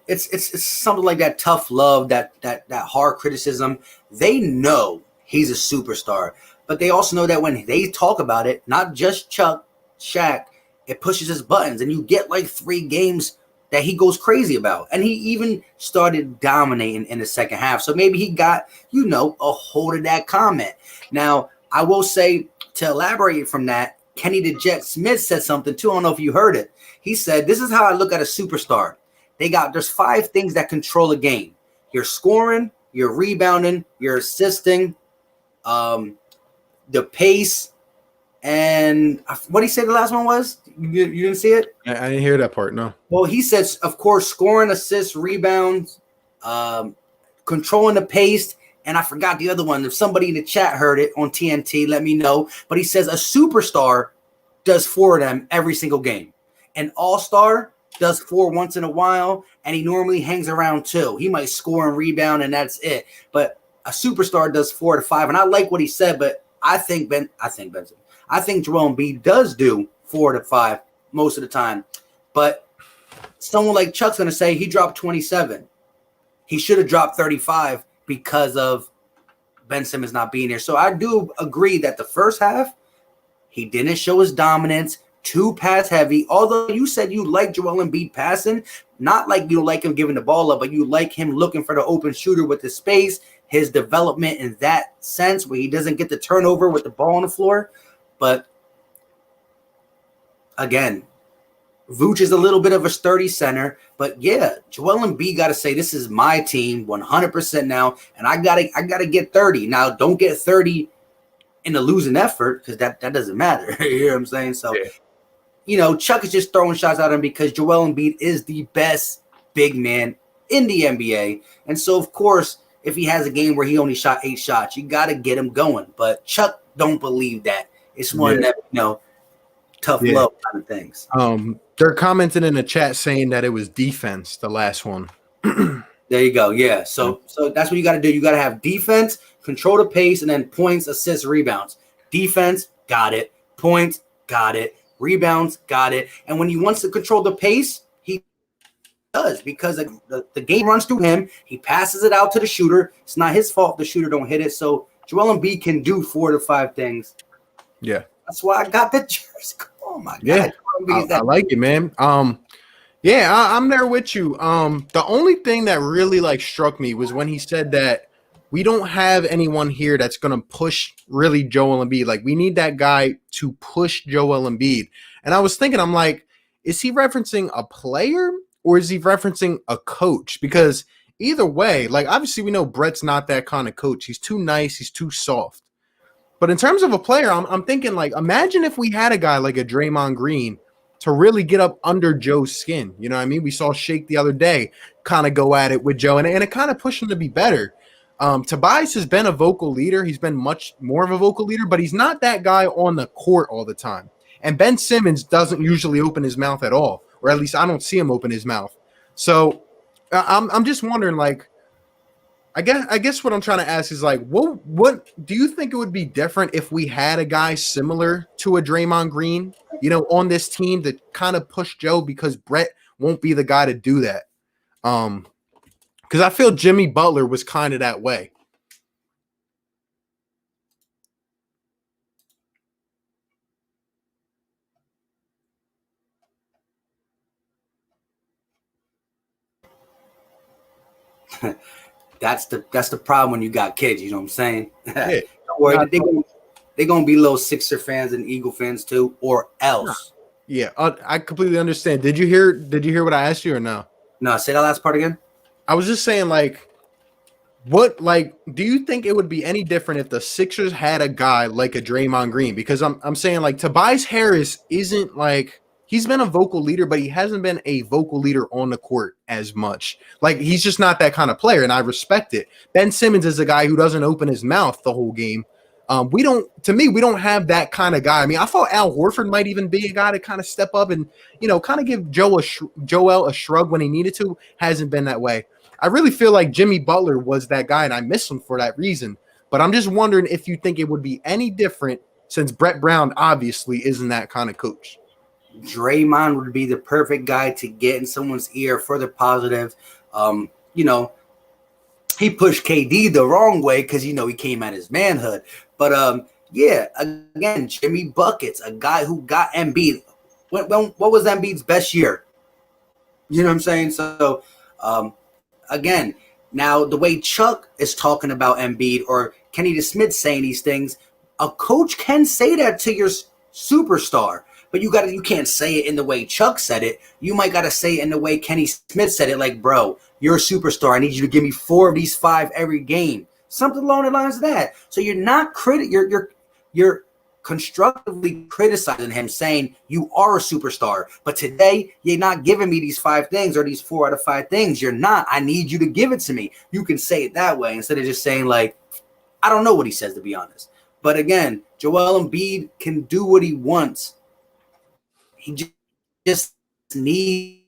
It's something like that tough love, that hard criticism. They know he's a superstar, but they also know that when they talk about it, not just Chuck, Shaq, it pushes his buttons, and you get like 3 games that he goes crazy about. And he even started dominating in the second half. So maybe he got, a hold of that comment. Now, I will say, to elaborate from that, Kenny the Jet Smith said something too. I don't know if you heard it. He said, this is how I look at a superstar. There's 5 things that control a game. You're scoring, you're rebounding, you're assisting, the pace, and what he said the last one was? You didn't see it? I didn't hear that part, no. Well, he says, of course, scoring, assists, rebounds, controlling the pace, and I forgot the other one. If somebody in the chat heard it on TNT, let me know. But he says a superstar does 4 of them every single game. An all-star does 4 once in a while, and he normally hangs around 2. He might score and rebound, and that's it. But a superstar does 4 to 5, and I like what he said, but I think Joel Embiid does do 4 to 5 most of the time. But someone like Chuck's going to say he dropped 27. He should have dropped 35 because of Ben Simmons not being here. So I do agree that the first half, he didn't show his dominance, too pass heavy. Although you said you like Joel Embiid passing, not like you like him giving the ball up, but you like him looking for the open shooter with the space, his development in that sense where he doesn't get the turnover with the ball on the floor. But again, Vooch is a little bit of a sturdy center, but yeah, Joel Embiid got to say, this is my team 100% now, and I gotta get 30. Now, don't get 30 in a losing effort because that doesn't matter. You know what I'm saying? So, Chuck is just throwing shots at him because Joel Embiid is the best big man in the NBA. And so, of course, if he has a game where he only shot 8 shots, you got to get him going. But Chuck don't believe that. It's one that, tough love kind of things. They're commenting in the chat saying that it was defense, the last one. There you go. Yeah. So that's what you got to do. You got to have defense, control the pace, and then points, assists, rebounds. Defense, got it. Points, got it. Rebounds, got it. And when he wants to control the pace, he does, because the game runs through him. He passes it out to the shooter. It's not his fault the shooter don't hit it. So Joel Embiid can do 4 to 5 things. Yeah. That's why I got the jersey. Oh my God. Yeah. I like it, man. Yeah, I'm there with you. The only thing that really like struck me was when he said that we don't have anyone here that's gonna push really Joel Embiid. Like, we need that guy to push Joel Embiid. And I was thinking, I'm like, is he referencing a player or is he referencing a coach? Because either way, like, obviously we know Brett's not that kind of coach. He's too nice. He's too soft. But in terms of a player, I'm thinking, like, imagine if we had a guy like a Draymond Green to really get up under Joe's skin. You know what I mean? We saw Shake the other day kind of go at it with Joe, and it kind of pushed him to be better. Tobias has been a vocal leader. He's been much more of a vocal leader, but he's not that guy on the court all the time. And Ben Simmons doesn't usually open his mouth at all, or at least I don't see him open his mouth. So I'm just wondering, like, I guess what I'm trying to ask is, like, what do you think it would be different if we had a guy similar to a Draymond Green, you know, on this team to kind of push Joe, because Brett won't be the guy to do that. Because I feel Jimmy Butler was kind of that way. That's the problem when you got kids. You know what I'm saying? Yeah. Don't worry, they're gonna be little Sixer fans and Eagle fans too, or else. Yeah, I completely understand. Did you hear what I asked you or no? No, say that last part again. I was just saying, like, do you think it would be any different if the Sixers had a guy like a Draymond Green? Because I'm saying, like, Tobias Harris isn't, like, he's been a vocal leader, but he hasn't been a vocal leader on the court as much. Like, he's just not that kind of player, and I respect it. Ben Simmons is a guy who doesn't open his mouth the whole game. We don't have that kind of guy. I mean, I thought Al Horford might even be a guy to kind of step up and, you know, kind of give Joel a shrug when he needed to. Hasn't been that way. I really feel like Jimmy Butler was that guy, and I miss him for that reason. But I'm just wondering if you think it would be any different, since Brett Brown obviously isn't that kind of coach. Draymond would be the perfect guy to get in someone's ear for the positive. You know, he pushed KD the wrong way because, you know, he came at his manhood. But, yeah, again, Jimmy Buckets, a guy who got Embiid. What was Embiid's best year? You know what I'm saying? So, again, now the way Chuck is talking about Embiid or Kenny DeSmith saying these things, a coach can say that to your superstar. But you can't say it in the way Chuck said it. You might gotta say it in the way Kenny Smith said it, like, bro, you're a superstar. I need you to give me 4 of these 5 every game. Something along the lines of that. So you're not you're constructively criticizing him, saying you are a superstar. But today you're not giving me these 5 things or these 4 out of 5 things. You're not. I need you to give it to me. You can say it that way instead of just saying, like, I don't know what he says, to be honest. But again, Joel Embiid can do what he wants. He just needs,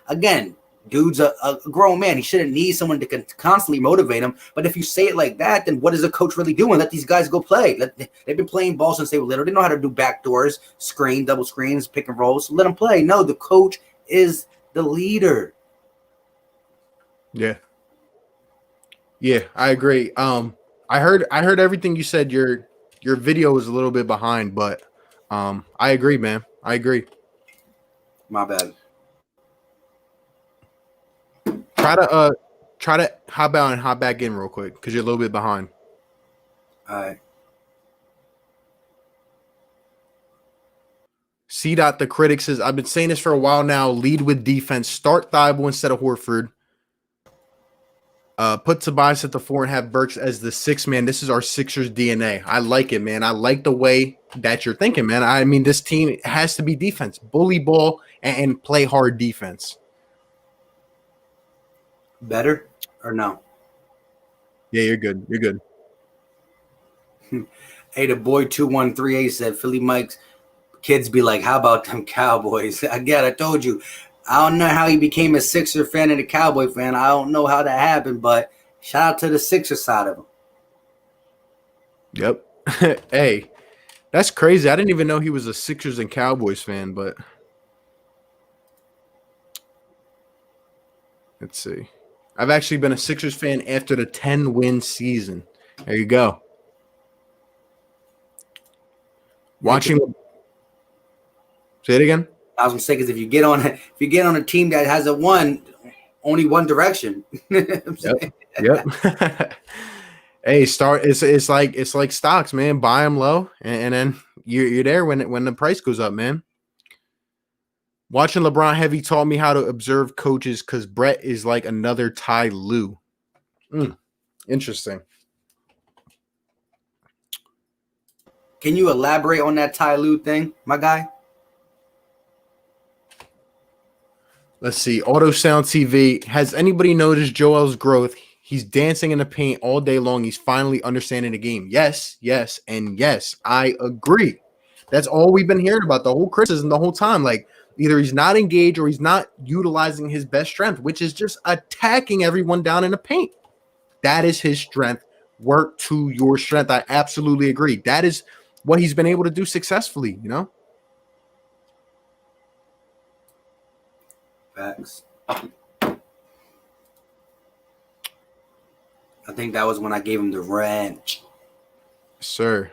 again, dude's a grown man. He shouldn't need someone to constantly motivate him. But if you say it like that, then what is a coach really doing? Let these guys go play. They've been playing ball since they were little. They know how to do backdoors, double screens, pick and rolls. So let them play. No, the coach is the leader. Yeah. Yeah, I agree. I heard everything you said. Your video was a little bit behind, but I agree, man. I agree. My bad. Try to hop out and hop back in real quick because you're a little bit behind. All right. C. The critic says, I've been saying this for a while now. Lead with defense. Start Thibault instead of Horford. Put Tobias at the 4 and have Burks as the 6 man. This is our Sixers DNA. I like it, man. I like the way that you're thinking, man. I mean, this team has to be defense, bully ball, and play hard defense. Better or no? Yeah, you're good. You're good. Hey, the boy 2138 said Philly Mike's kids be like, how about them Cowboys? Again, I told you, I don't know how he became a Sixer fan and a Cowboy fan. I don't know how that happened, but shout out to the Sixer side of him. Yep. Hey, that's crazy. I didn't even know he was a Sixers and Cowboys fan, but let's see. I've actually been a Sixers fan after the 10-win season. There you go. Watching. Say it again. I was gonna say because if you get on a team that has a one, only one direction. Yep. Hey, it's like stocks, man. Buy them low, and then you're there when the price goes up, man. Watching LeBron heavy taught me how to observe coaches because Brett is like another Ty Lue. Interesting. Can you elaborate on that Ty Lue thing, my guy? Let's see. Auto Sound TV. Has anybody noticed Joel's growth? He's dancing in the paint all day long. He's finally understanding the game. Yes, and yes. I agree. That's all we've been hearing about the whole criticism the whole time. Like, either he's not engaged or he's not utilizing his best strength, which is just attacking everyone down in the paint. That is his strength. Work to your strength. I absolutely agree. That is what he's been able to do successfully, you know? Facts. I think that was when I gave him the wrench. Sir.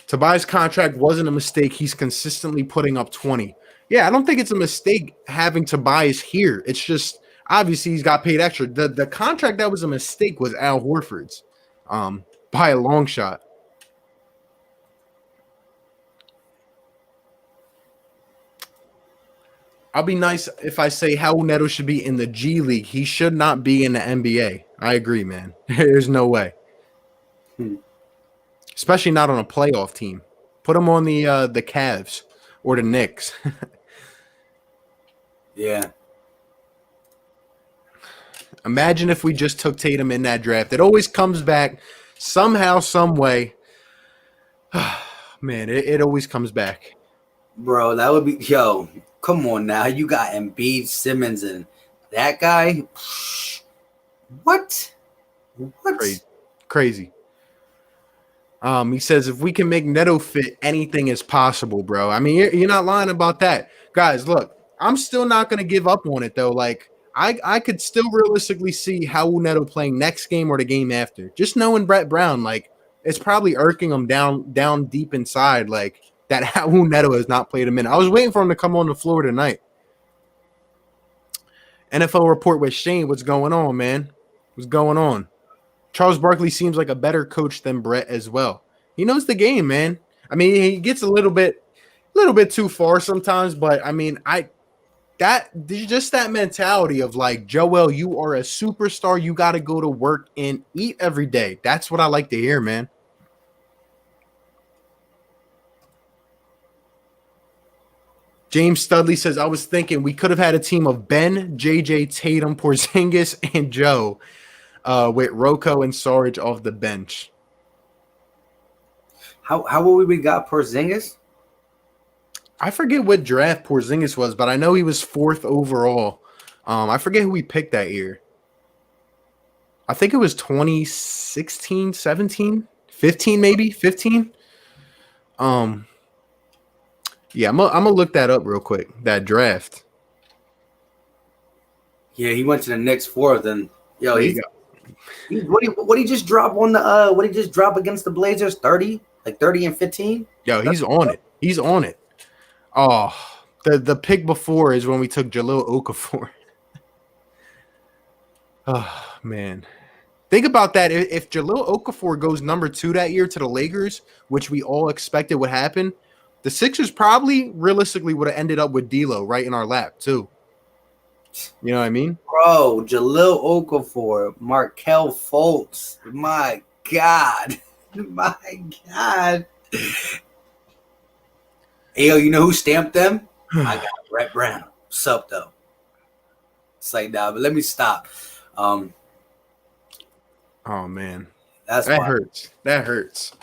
Tobias' contract wasn't a mistake. He's consistently putting up 20. Yeah, I don't think it's a mistake having Tobias here. It's just obviously he's got paid extra. The contract that was a mistake was Al Horford's by a long shot. I'll be nice if I say Raul Neto should be in the G League. He should not be in the NBA. I agree, man. There's no way. Especially not on a playoff team. Put him on the Cavs or the Knicks. Yeah. Imagine if we just took Tatum in that draft. It always comes back somehow, some way. Man, it always comes back. Bro, that would be come on now. You got Embiid, Simmons, and that guy. What? Crazy. He says if we can make Neto fit, anything is possible, bro. I mean, you're not lying about that. Guys, look, I'm still not going to give up on it, though. Like, I could still realistically see Raul Neto playing next game or the game after. Just knowing Brett Brown, like, it's probably irking him down deep inside, like, that Raul Neto has not played a minute. I was waiting for him to come on the floor tonight. NFL report with Shane. What's going on, man? What's going on? Charles Barkley seems like a better coach than Brett as well. He knows the game, man. I mean, he gets a little bit too far sometimes, but I mean, just that mentality of like, Joel, you are a superstar. You got to go to work and eat every day. That's what I like to hear, man. James Studley says, I was thinking we could have had a team of Ben, JJ, Tatum, Porzingis, and Joe with Rocco and Sarge off the bench. How will we got Porzingis? I forget what draft Porzingis was, but I know he was 4th overall. I forget who we picked that year. I think it was 2016, 17, 15 maybe, 15. Yeah, I'm gonna look that up real quick. That draft. Yeah, he went to the Knicks 4th, and what he just drop on the what he just drop against the Blazers? 30 and 15. Yo, he's on it. He's on it. Oh, the pick before is when we took Jahlil Okafor. Oh man, think about that. If Jahlil Okafor goes number 2 that year to the Lakers, which we all expected would happen. The Sixers probably realistically would have ended up with D'Lo right in our lap too. You know what I mean? Bro, Jahlil Okafor, Markelle Fultz. My God. My God. Hey, yo, you know who stamped them? I got Brett Brown. What's up, though? It's like, nah, but let me stop. Oh, man. That hurts. That hurts.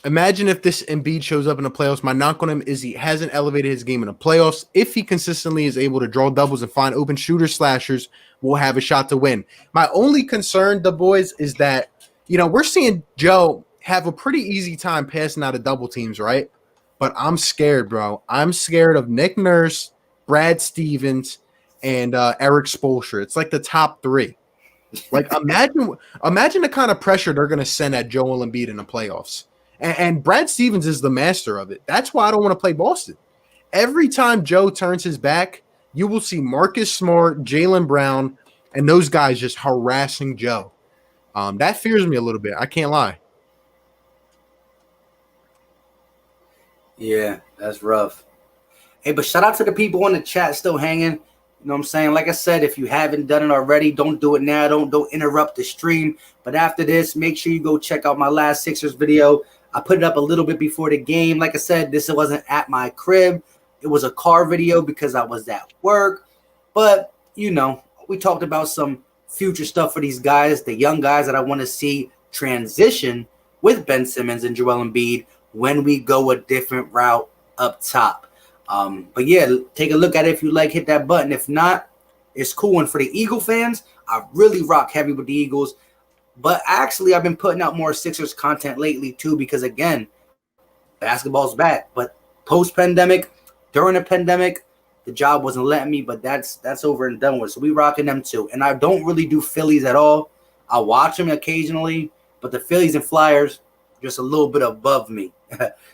Imagine if this Embiid shows up in the playoffs. My knock on him is he hasn't elevated his game in the playoffs. If he consistently is able to draw doubles and find open shooter slashers, we'll have a shot to win. My only concern, the boys, is that, we're seeing Joe have a pretty easy time passing out of double teams, right? But I'm scared, bro. I'm scared of Nick Nurse, Brad Stevens, and Eric Spoelstra. It's like the top three. Like, imagine the kind of pressure they're going to send at Joel Embiid in the playoffs. And Brad Stevens is the master of it. That's why I don't want to play Boston. Every time Joe turns his back, you will see Marcus Smart, Jaylen Brown, and those guys just harassing Joe. That fears me a little bit. I can't lie. Yeah, that's rough. Hey, but shout out to the people in the chat still hanging. You know what I'm saying? Like I said, if you haven't done it already, don't do it now. Don't interrupt the stream. But after this, make sure you go check out my last Sixers video. I put it up a little bit before the game. Like I said, this wasn't at my crib. It was a car video because I was at work. But, we talked about some future stuff for these guys, the young guys that I want to see transition with Ben Simmons and Joel Embiid when we go a different route up top. But yeah, take a look at it if you like, hit that button. If not, it's cool. And for the Eagle fans, I really rock heavy with the Eagles. But actually, I've been putting out more Sixers content lately too, because again, basketball's back. But post-pandemic, during the pandemic, the job wasn't letting me, but that's over and done with. So we rocking them too. And I don't really do Phillies at all. I watch them occasionally, but the Phillies and Flyers just a little bit above me.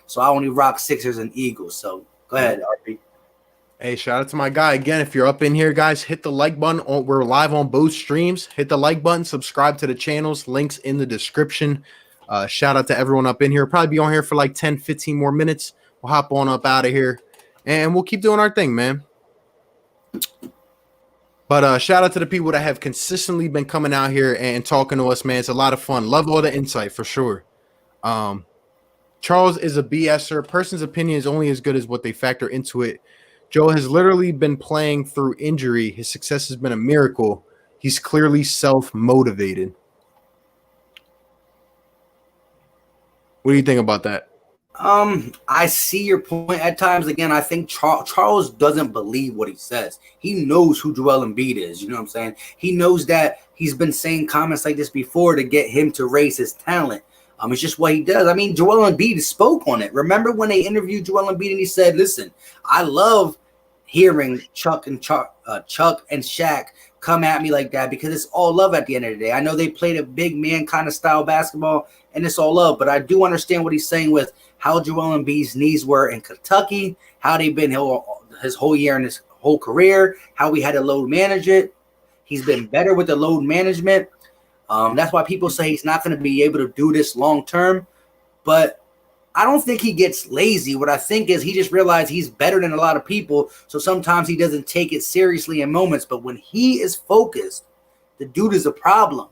So I only rock Sixers and Eagles. So go ahead, RP. Hey, shout out to my guy. Again, if you're up in here, guys, hit the like button. We're live on both streams. Hit the like button, subscribe to the channels. Links in the description. Shout out to everyone up in here. Probably be on here for like 10, 15 more minutes. We'll hop on up out of here, and we'll keep doing our thing, man. But shout out to the people that have consistently been coming out here and talking to us, man. It's a lot of fun. Love all the insight for sure. Charles is a BSer. Person's opinion is only as good as what they factor into it. Joe has literally been playing through injury. His success has been a miracle. He's clearly self-motivated. What do you think about that? I see your point at times. Again, I think Charles doesn't believe what he says. He knows who Joel Embiid is. You know what I'm saying? He knows that he's been saying comments like this before to get him to raise his talent. It's just what he does. I mean, Joel Embiid spoke on it. Remember when they interviewed Joel Embiid and he said, listen, I love hearing Chuck and Shaq come at me like that because it's all love at the end of the day. I know they played a big man kind of style basketball and it's all love, but I do understand what he's saying with how Joel Embiid's knees were in Kentucky, how they've been his whole year and his whole career, how we had to load manage it. He's been better with the load management. That's why people say he's not going to be able to do this long term, but I don't think he gets lazy. What I think is he just realized he's better than a lot of people, so sometimes he doesn't take it seriously in moments, but when he is focused, the dude is a problem.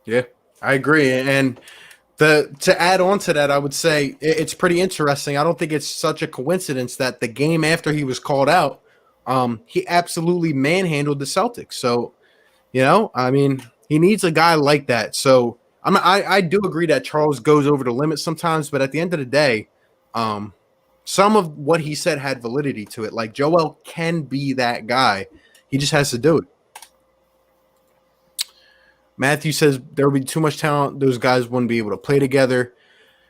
Yeah, I agree. And to add on to that, I would say it's pretty interesting. I don't think it's such a coincidence that the game after he was called out, he absolutely manhandled the Celtics. So, I mean, he needs a guy like that. So I do agree that Charles goes over the limit sometimes, but at the end of the day, some of what he said had validity to it. Like Joel can be that guy. He just has to do it. Matthew says there would be too much talent. Those guys wouldn't be able to play together.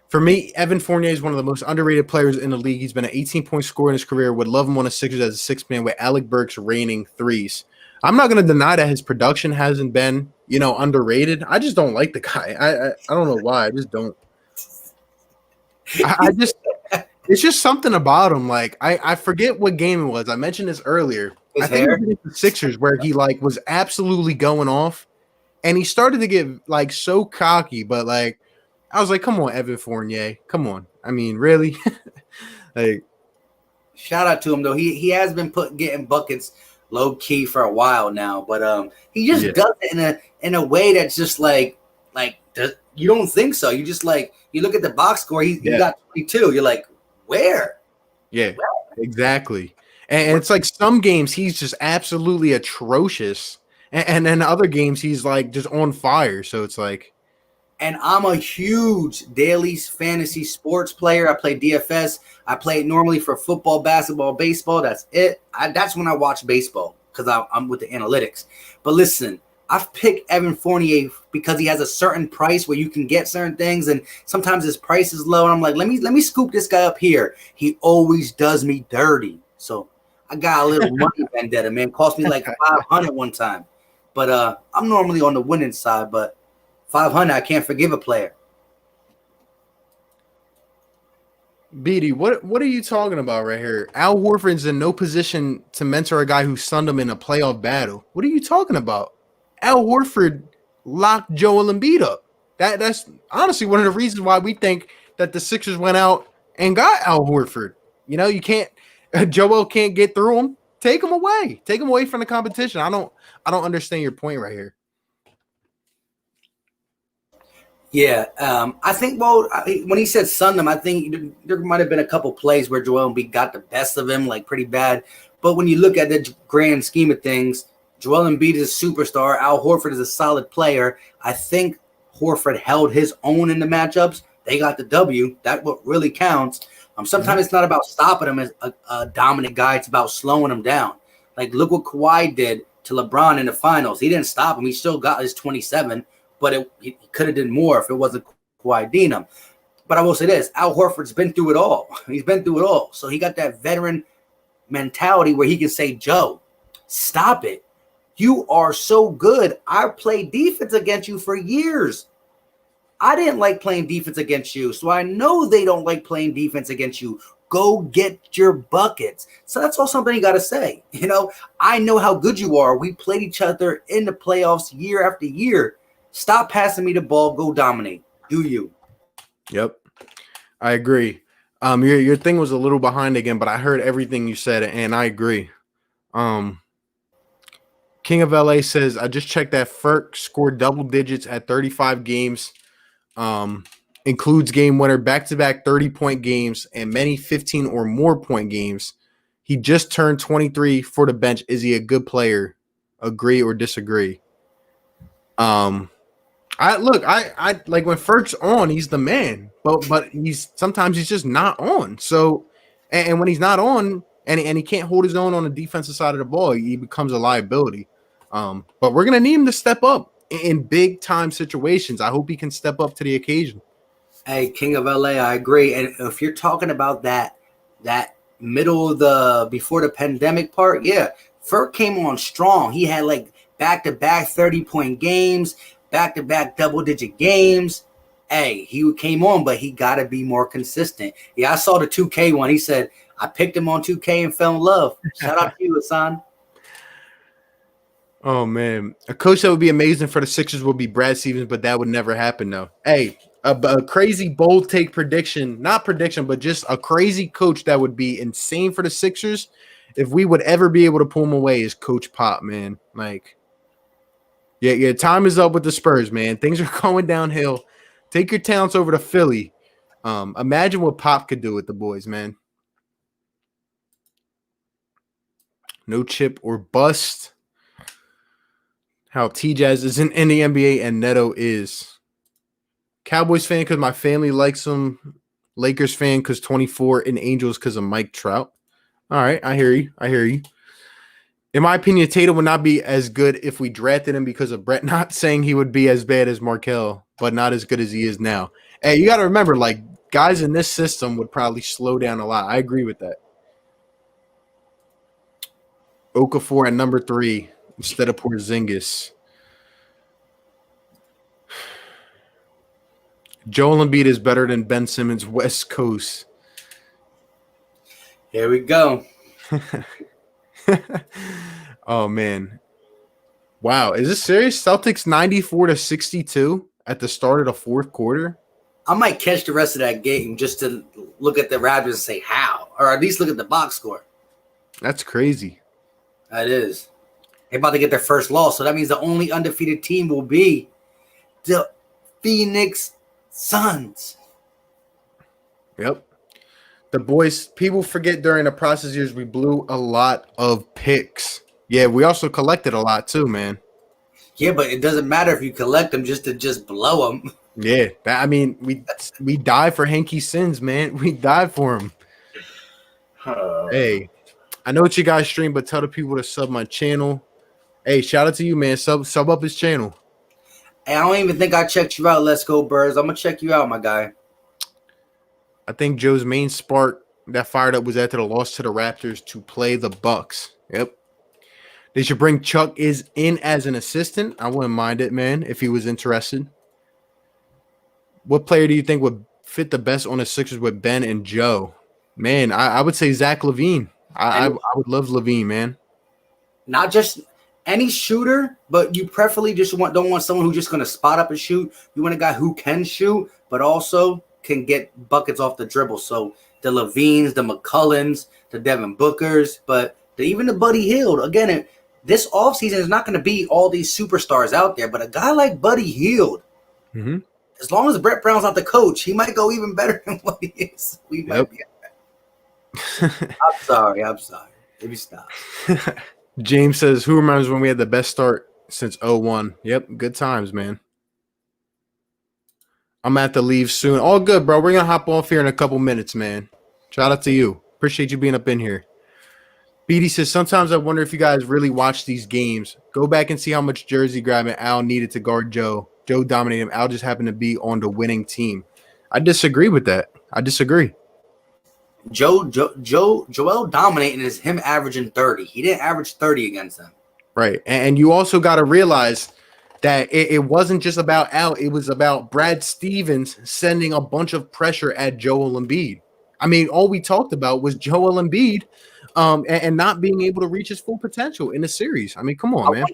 For me, Evan Fournier is one of the most underrated players in the league. He's been an 18-point scorer in his career. Would love him on the Sixers as a sixth man with Alec Burks raining threes. I'm not going to deny that his production hasn't been, underrated. I just don't like the guy. I don't know why. I just don't. It's just something about him. Like I forget what game it was. I mentioned this earlier. I think it was the Sixers where he was absolutely going off. And he started to get so cocky, but I was like, come on, Evan Fournier. Come on. I mean, really? Shout out to him though. He has been getting buckets low key for a while now, but he just does it in a way that's just you don't think so. You just you look at the box score, he got 22. You're like, where? Yeah, exactly. And it's some games he's just absolutely atrocious. And then other games he's just on fire. So it's And I'm a huge daily fantasy sports player. I play DFS. I play it normally for football, basketball, baseball. That's it. That's when I watch baseball because I'm with the analytics. But listen, I've picked Evan Fournier because he has a certain price where you can get certain things, and sometimes his price is low. And I'm like, let me scoop this guy up here. He always does me dirty. So I got a little money vendetta, man. Cost me like $500 one time. But I'm normally on the winning side, but $500, I can't forgive a player. Beatty, what are you talking about right here? Al Horford's in no position to mentor a guy who stunned him in a playoff battle. What are you talking about? Al Horford locked Joel Embiid up. That's honestly one of the reasons why we think that the Sixers went out and got Al Horford. You know, you can't Joel can't get through him. Take him away. Take him away from the competition. I don't understand your point right here. Yeah, I think, well, when he said sun them, I think there might have been a couple plays where Joel Embiid got the best of him, like pretty bad. But when you look at the grand scheme of things, Joel Embiid is a superstar. Al Horford is a solid player. I think Horford held his own in the matchups. They got the W. That's what really counts. Sometimes it's not about stopping him as a dominant guy. It's about slowing him down. Like, look what Kawhi did to LeBron in the finals. He didn't stop him. He still got his 27. But he could have done more if it wasn't Kawhi Dean. But I will say this, Al Horford's been through it all. He's been through it all. So he got that veteran mentality where he can say, Joe, stop it. You are so good. I played defense against you for years. I didn't like playing defense against you. So I know they don't like playing defense against you. Go get your buckets. So that's all something you got to say. You know, I know how good you are. We played each other in the playoffs year after year. Stop passing me the ball. Go dominate. Do you? Yep, I agree. Your thing was a little behind again, but I heard everything you said, and I agree. King of LA says, I just checked that Ferk scored double digits at 35 games. Includes game winner, back-to-back 30-point games, and many 15 or more point games. He just turned 23 for the bench. Is he a good player? Agree or disagree? I like when Ferk's on, he's the man, but sometimes he's just not on. So, and when he's not on, and he can't hold his own on the defensive side of the ball, he becomes a liability. But we're gonna need him to step up in big time situations. I hope he can step up to the occasion. Hey, King of LA, I agree. And if you're talking about that middle of the before the pandemic part, yeah, Ferk came on strong. He had like back-to-back 30-point games. Back-to-back double-digit games. Hey, he came on, but he got to be more consistent. Yeah, I saw the 2K one. He said, I picked him on 2K and fell in love. Shout out to you, Hassan. Oh, man. A coach that would be amazing for the Sixers would be Brad Stevens, but that would never happen, though. Hey, a crazy bold take prediction. Not prediction, but just a crazy coach that would be insane for the Sixers. If we would ever be able to pull him away is Coach Pop, man. Like, yeah, time is up with the Spurs, man. Things are going downhill. Take your talents over to Philly. Imagine what Pop could do with the boys, man. No chip or bust. How T-Jazz isn't in the NBA and Neto is. Cowboys fan because my family likes him. Lakers fan because 24 and Angels because of Mike Trout. All right, I hear you. In my opinion, Tatum would not be as good if we drafted him because of Brett. Not saying he would be as bad as Markelle, but not as good as he is now. Hey, you got to remember, like, guys in this system would probably slow down a lot. I agree with that. Okafor at number 3 instead of Porzingis. Joel Embiid is better than Ben Simmons West Coast. Here we go. Oh, man. Wow. Is this serious? Celtics 94-62 at the start of the fourth quarter? I might catch the rest of that game just to look at the Raptors and say how, or at least look at the box score. That's crazy. That is. They're about to get their first loss, so that means the only undefeated team will be the Phoenix Suns. Yep. The boys, people forget during the process years we blew a lot of picks. Yeah, we also collected a lot too, man. Yeah, but it doesn't matter if you collect them just to blow them. Yeah, I mean, we die for Henke Sins, man. We die for him. Hey, I know what you guys stream, but tell the people to sub my channel. Hey, shout out to you, man. Sub up his channel. Hey, I don't even think I checked you out. Let's go, Birds. I'm gonna check you out, my guy. I think Joe's main spark that fired up was after the loss to the Raptors to play the Bucks. Yep. They should bring Chuck is in as an assistant. I wouldn't mind it, man, if he was interested. What player do you think would fit the best on the Sixers with Ben and Joe? Man, I would say Zach LaVine. I would love LaVine, man. Not just any shooter, but you preferably just don't want someone who's just going to spot up and shoot. You want a guy who can shoot, but also can get buckets off the dribble. So the LaVines, the McCullens, the Devin Bookers, but even the Buddy Hield. Again, this offseason is not going to be all these superstars out there, but a guy like Buddy Hield, as long as Brett Brown's not the coach, he might go even better than what he is. We might be. I'm sorry. Maybe stop. James says, who remembers when we had the best start since 01? Yep, good times, man. I'm at to leave soon. All good, bro. We're going to hop off here in a couple minutes, man. Shout out to you. Appreciate you being up in here. BD says, sometimes I wonder if you guys really watch these games. Go back and see how much jersey grabbing Al needed to guard Joe. Joe dominated him. Al just happened to be on the winning team. I disagree with that. I disagree. Joel dominating is him averaging 30. He didn't average 30 against them. Right. And you also got to realize that it wasn't just about Al. It was about Brad Stevens sending a bunch of pressure at Joel Embiid. I mean, all we talked about was Joel Embiid and not being able to reach his full potential in the series. I mean, come on, man.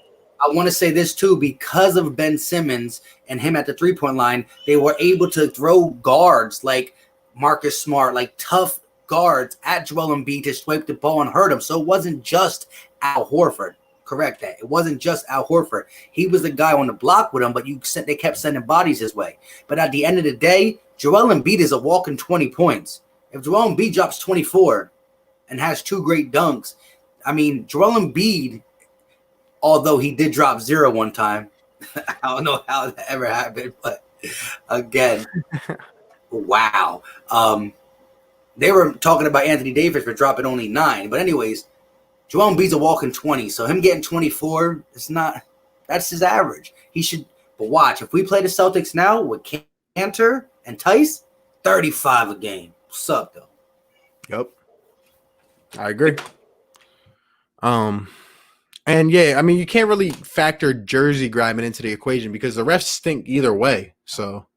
I want to say this, too. Because of Ben Simmons and him at the three-point line, they were able to throw guards like Marcus Smart, like tough guards at Joel Embiid to swipe the ball and hurt him. So it wasn't just Al Horford. Correct that. It wasn't just Al Horford. He was the guy on the block with him, but they kept sending bodies his way. But at the end of the day, Joel Embiid is a walking 20 points. If Joel Embiid drops 24 and has two great dunks, I mean, Joel Embiid, although he did drop 0 one time, I don't know how that ever happened, but again, wow. They were talking about Anthony Davis for dropping only 9. But anyways, Joel Embiid's a walking 20. So him getting 24, that's his average. He should, but watch, if we play the Celtics now with Cantor and Tice, 35 a game. What's up, though? Yep. I agree. And yeah, I mean, you can't really factor jersey grabbing into the equation because the refs stink either way. So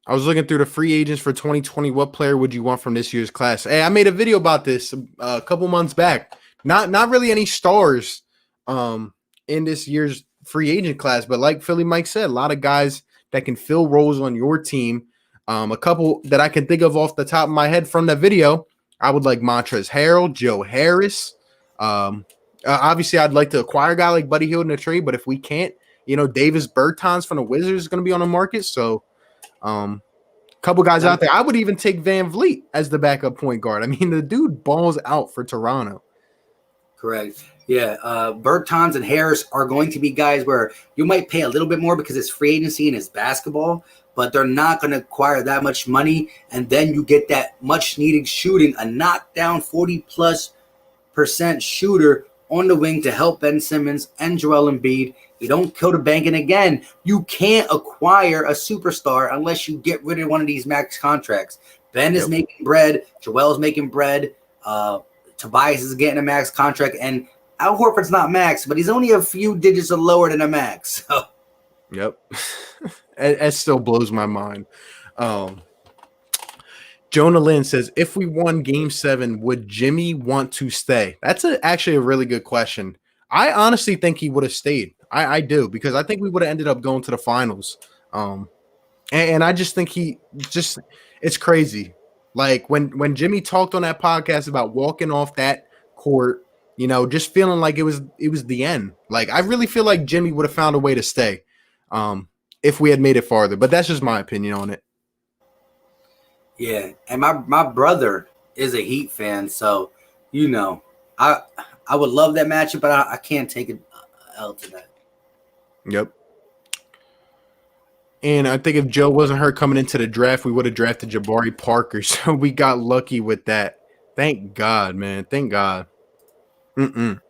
I was looking through the free agents for 2020. What player would you want from this year's class? Hey, I made a video about this a couple months back. Not really any stars in this year's free agent class, but like Philly Mike said, a lot of guys that can fill roles on your team. A couple that I can think of off the top of my head from that video. I would like Montrezl Harrell, Joe Harris. Obviously, I'd like to acquire a guy like Buddy Hield in a trade, but if we can't, Davis Bertans from the Wizards is going to be on the market. So, couple guys out there. I would even take Van Vliet as the backup point guard. I mean, the dude balls out for Toronto. Correct. Yeah, Bertans and Harris are going to be guys where you might pay a little bit more because it's free agency and it's basketball, but they're not going to acquire that much money. And then you get that much needed shooting, a knockdown 40+% shooter on the wing to help Ben Simmons and Joel Embiid. You don't kill the bank. And again, you can't acquire a superstar unless you get rid of one of these max contracts. Ben is making bread. Joel's making bread. Tobias is getting a max contract. And Al Horford's not max, but he's only a few digits lower than a max. So. Yep. It still blows my mind. Jonah Lynn says, if we won Game 7, would Jimmy want to stay? That's actually a really good question. I honestly think he would have stayed. I do, because I think we would have ended up going to the finals. And I just think it's crazy. Like when Jimmy talked on that podcast about walking off that court, just feeling like it was the end. Like, I really feel like Jimmy would have found a way to stay if we had made it farther. But that's just my opinion on it. Yeah, and my brother is a Heat fan, so I would love that matchup, but I can't take an L to that. Yep. And I think if Joe wasn't hurt coming into the draft, we would have drafted Jabari Parker. So we got lucky with that. Thank God, man. Thank God. Mm-mm.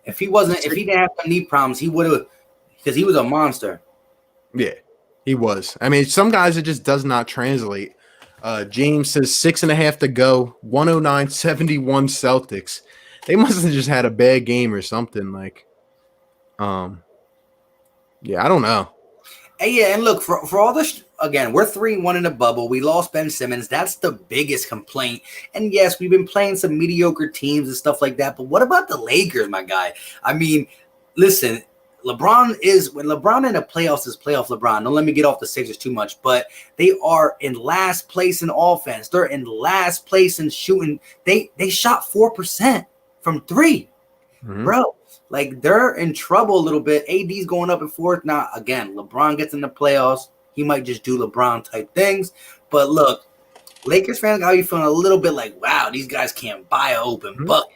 If he didn't have some knee problems, he would have, because he was a monster. Yeah, he was. I mean, some guys it just does not translate. James says 6.5 to go, 109-71 Celtics. They must have just had a bad game or something. Yeah, I don't know. Hey, yeah, and look, for all this, again, we're 3-1 in the bubble. We lost Ben Simmons. That's the biggest complaint. And yes, we've been playing some mediocre teams and stuff like that. But what about the Lakers, my guy? I mean, listen, when LeBron in the playoffs is playoff LeBron. Don't let me get off the Sixers too much, but they are in last place in offense. They're in last place in shooting. They shot 4% from 3. Mm-hmm. Bro, like they're in trouble a little bit. AD's going up and forth. Now, again, LeBron gets in the playoffs. He might just do LeBron type things. But look, Lakers fans got you feeling a little bit like, wow, these guys can't buy an open bucket.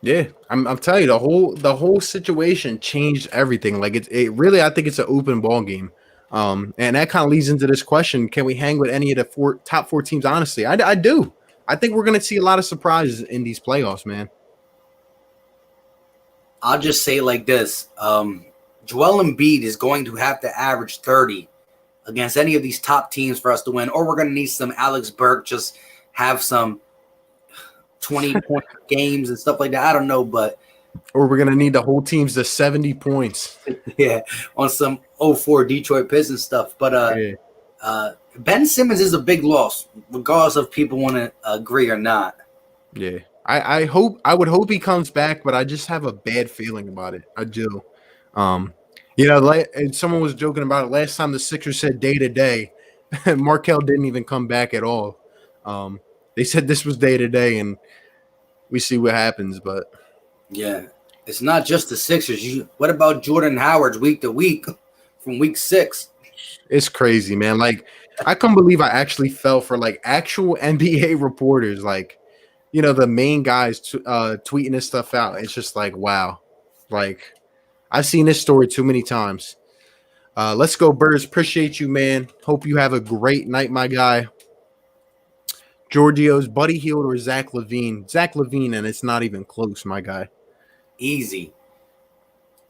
Yeah, I'm telling you, the whole situation changed everything. Like it really, I think it's an open ball game. And that kind of leads into this question: can we hang with any of the top 4 teams? Honestly, I do. I think we're going to see a lot of surprises in these playoffs, man. I'll just say it like this. Joel Embiid is going to have to average 30 against any of these top teams for us to win, or we're going to need some Alec Burks just have some 20-point games and stuff like that. I don't know, but or we're going to need the whole teams to 70 points. Yeah, on some 04 Detroit Pistons stuff. But Ben Simmons is a big loss, regardless of people want to agree or not. Yeah. I would hope he comes back, but I just have a bad feeling about it. I do. And someone was joking about it last time the Sixers said day to day. Markelle didn't even come back at all. They said this was day to day, and we see what happens. But yeah, it's not just the Sixers. What about Jordan Howard's week to week from week 6? It's crazy, man. Like I can't believe I actually fell for like actual NBA reporters, like. The main guys tweeting this stuff out. It's just like, wow. Like, I've seen this story too many times. Let's go, Birds. Appreciate you, man. Hope you have a great night, my guy. Giorgio's Buddy Hield or Zach LaVine? Zach LaVine, and it's not even close, my guy. Easy.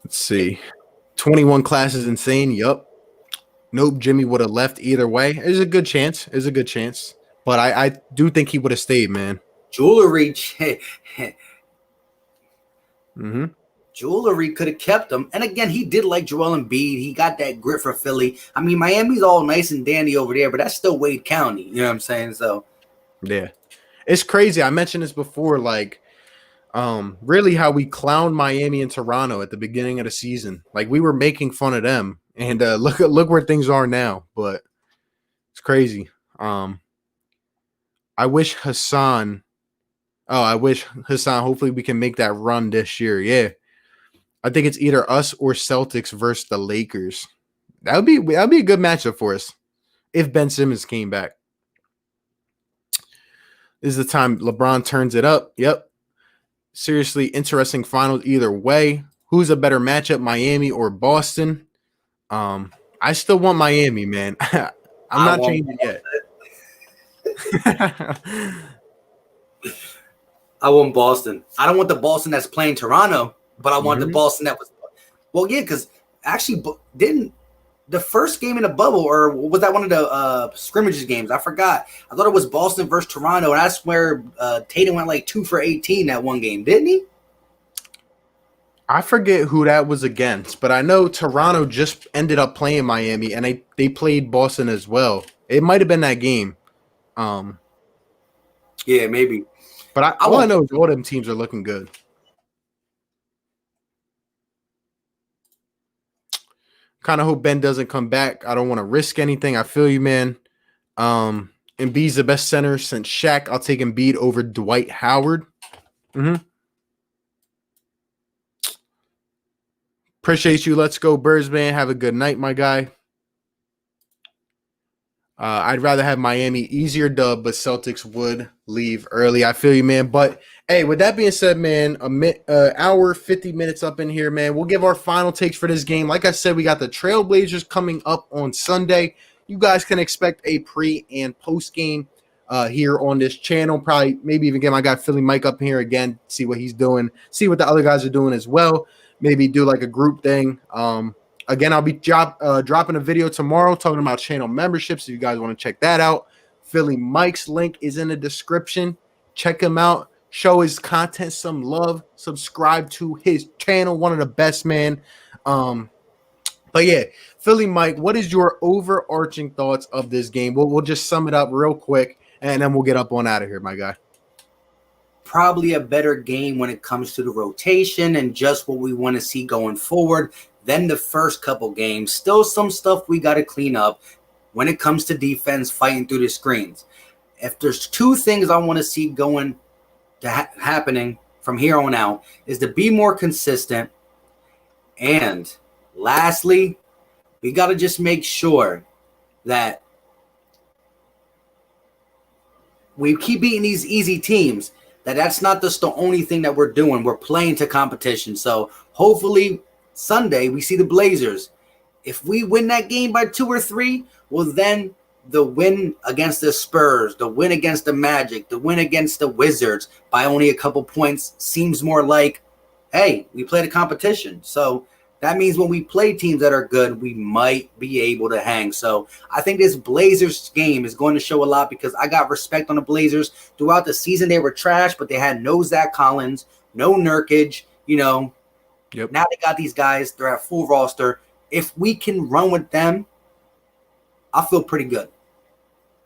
Let's see. 21 classes insane. Yup. Nope, Jimmy would have left either way. There's a good chance. But I do think he would have stayed, man. Jewelry, Jewelry could have kept him. And again, he did like Joel Embiid. He got that grit for Philly. I mean, Miami's all nice and dandy over there, but that's still Wade County. You know what I'm saying? So, yeah, it's crazy. I mentioned this before, like, really how we clowned Miami and Toronto at the beginning of the season. Like we were making fun of them, and look where things are now. But it's crazy. I wish Hassan. Hopefully we can make that run this year. Yeah. I think it's either us or Celtics versus the Lakers. That'd be a good matchup for us if Ben Simmons came back. This is the time LeBron turns it up. Yep. Seriously, interesting finals either way. Who's a better matchup, Miami or Boston? I still want Miami, man. I'm not changing yet. I want Boston. I don't want the Boston that's playing Toronto, but I want the Boston that was. Well, yeah, because actually, didn't the first game in the bubble, or was that one of the scrimmages games? I forgot. I thought it was Boston versus Toronto, and I swear Tatum went like 2 for 18 that one game, didn't he? I forget who that was against, but I know Toronto just ended up playing Miami, and they played Boston as well. It might have been that game. Yeah, maybe. But all I know is all them teams are looking good. Kind of hope Ben doesn't come back. I don't want to risk anything. I feel you, man. Embiid's the best center since Shaq. I'll take Embiid over Dwight Howard. Appreciate you. Let's go, Birds, man. Have a good night, my guy. I'd rather have Miami easier dub, but Celtics would leave early. I feel you, man. But hey, with that being said, man, hour 50 minutes up in here, man. We'll give our final takes for this game. Like I said, we got the Trailblazers coming up on Sunday. You guys can expect a pre and post game here on this channel. Probably, maybe even get my guy Philly Mike up here again, see what he's doing, see what the other guys are doing as well. Maybe do like a group thing. Again, I'll be dropping a video tomorrow talking about channel memberships. If you guys want to check that out, Philly Mike's link is in the description. Check him out. Show his content some love. Subscribe to his channel. One of the best, man. But yeah, Philly Mike, what is your overarching thoughts of this game? We'll just sum it up real quick, and then we'll get up on out of here, my guy. Probably a better game when it comes to the rotation and just what we want to see going forward than the first couple games. Still some stuff we got to clean up when it comes to defense, fighting through the screens. If there's two things I want to see going to happening from here on out is to be more consistent. And lastly, we got to just make sure that we keep beating these easy teams, that's not just the only thing that we're doing. We're playing to competition. So hopefully Sunday we see the Blazers. If we win that game by 2 or 3, well, then the win against the Spurs, the win against the Magic, the win against the Wizards by only a couple points seems more like, hey, we played a competition. So that means when we play teams that are good, we might be able to hang. So I think this Blazers game is going to show a lot because I got respect on the Blazers. Throughout the season, they were trash, but they had no Zach Collins, no Nurkic, Yep. Now they got these guys. They're at full roster. If we can run with them, I feel pretty good.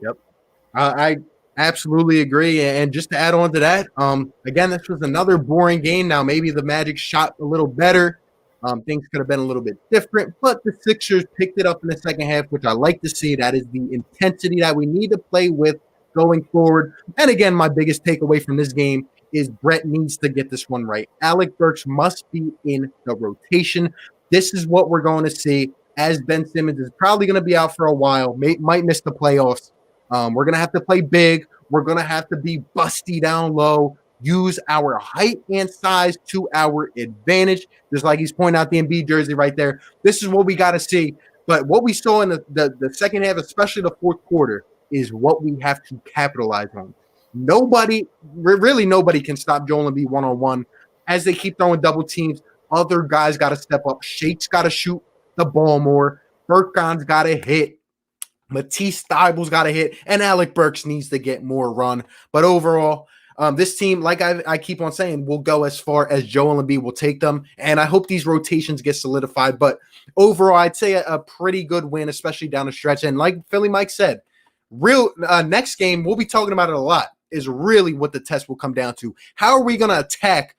Yep. I absolutely agree. And just to add on to that, again, this was another boring game. Now, maybe the Magic shot a little better. Things could have been a little bit different, but the Sixers picked it up in the second half, which I like to see. That is the intensity that we need to play with going forward. And again, my biggest takeaway from this game is Brett needs to get this one right. Alec Burks must be in the rotation. This is what we're going to see, as Ben Simmons is probably going to be out for a while, might miss the playoffs. We're going to have to play big. We're going to have to be busty down low, use our height and size to our advantage, just like he's pointing out the Embiid jersey right there. This is what we got to see. But what we saw in the second half, especially the fourth quarter, is what we have to capitalize on. Nobody can stop Joel Embiid one-on-one. As they keep throwing double teams, other guys got to step up. Shake's got to shoot the ball more. Burkon's got to hit. Matisse Thybulle's got to hit. And Alec Burks needs to get more run. But overall, this team, like I keep on saying, will go as far as Joel Embiid will take them. And I hope these rotations get solidified. But overall, I'd say a pretty good win, especially down the stretch. And like Philly Mike said, next game, we'll be talking about it a lot, is really what the test will come down to. How are we going to attack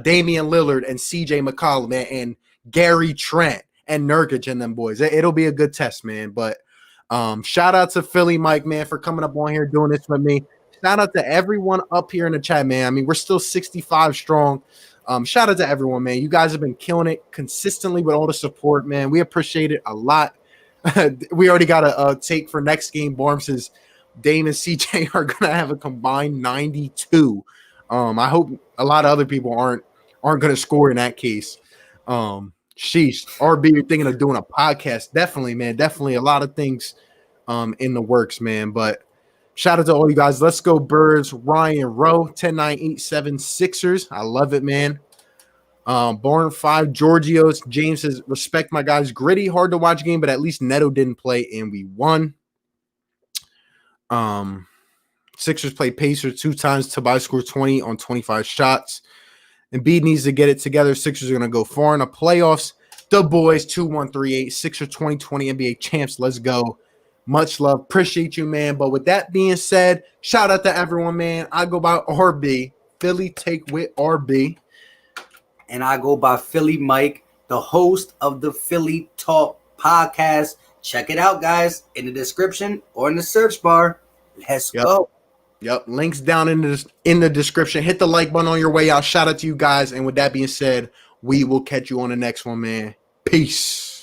Damian Lillard and CJ McCollum and Gary Trent and Nurkic and them boys? It'll be a good test, man. But shout out to Philly Mike, man, for coming up on here doing this with me. Shout out to everyone up here in the chat, man. I mean, we're still 65 strong. Shout out to everyone, man. You guys have been killing it consistently with all the support, man. We appreciate it a lot. We already got a take for next game. Barm says Dame and CJ are going to have a combined 92. I hope a lot of other people aren't going to score in that case. Sheesh. RB, you're thinking of doing a podcast. Definitely, man. Definitely a lot of things in the works, man. But shout out to all you guys. Let's go Birds. Ryan Rowe, 10987 Sixers. I love it, man. Born 5 Georgios. James says, respect my guys. Gritty, hard to watch game, but at least Neto didn't play and we won. Sixers played Pacers 2 times. Tobias scored 20 on 25 shots. Embiid needs to get it together. Sixers are going to go far in the playoffs. The boys 2138. Sixers 2020 NBA champs. Let's go. Much love. Appreciate you, man. But with that being said, shout out to everyone, man. I go by RB. Philly Take with RB. And I go by Philly Mike, the host of the Philly Talk podcast. Check it out, guys, in the description or in the search bar. Let's go. Yep. Links down in the description. Hit the like button on your way out. Shout out to you guys. And with that being said, we will catch you on the next one, man. Peace.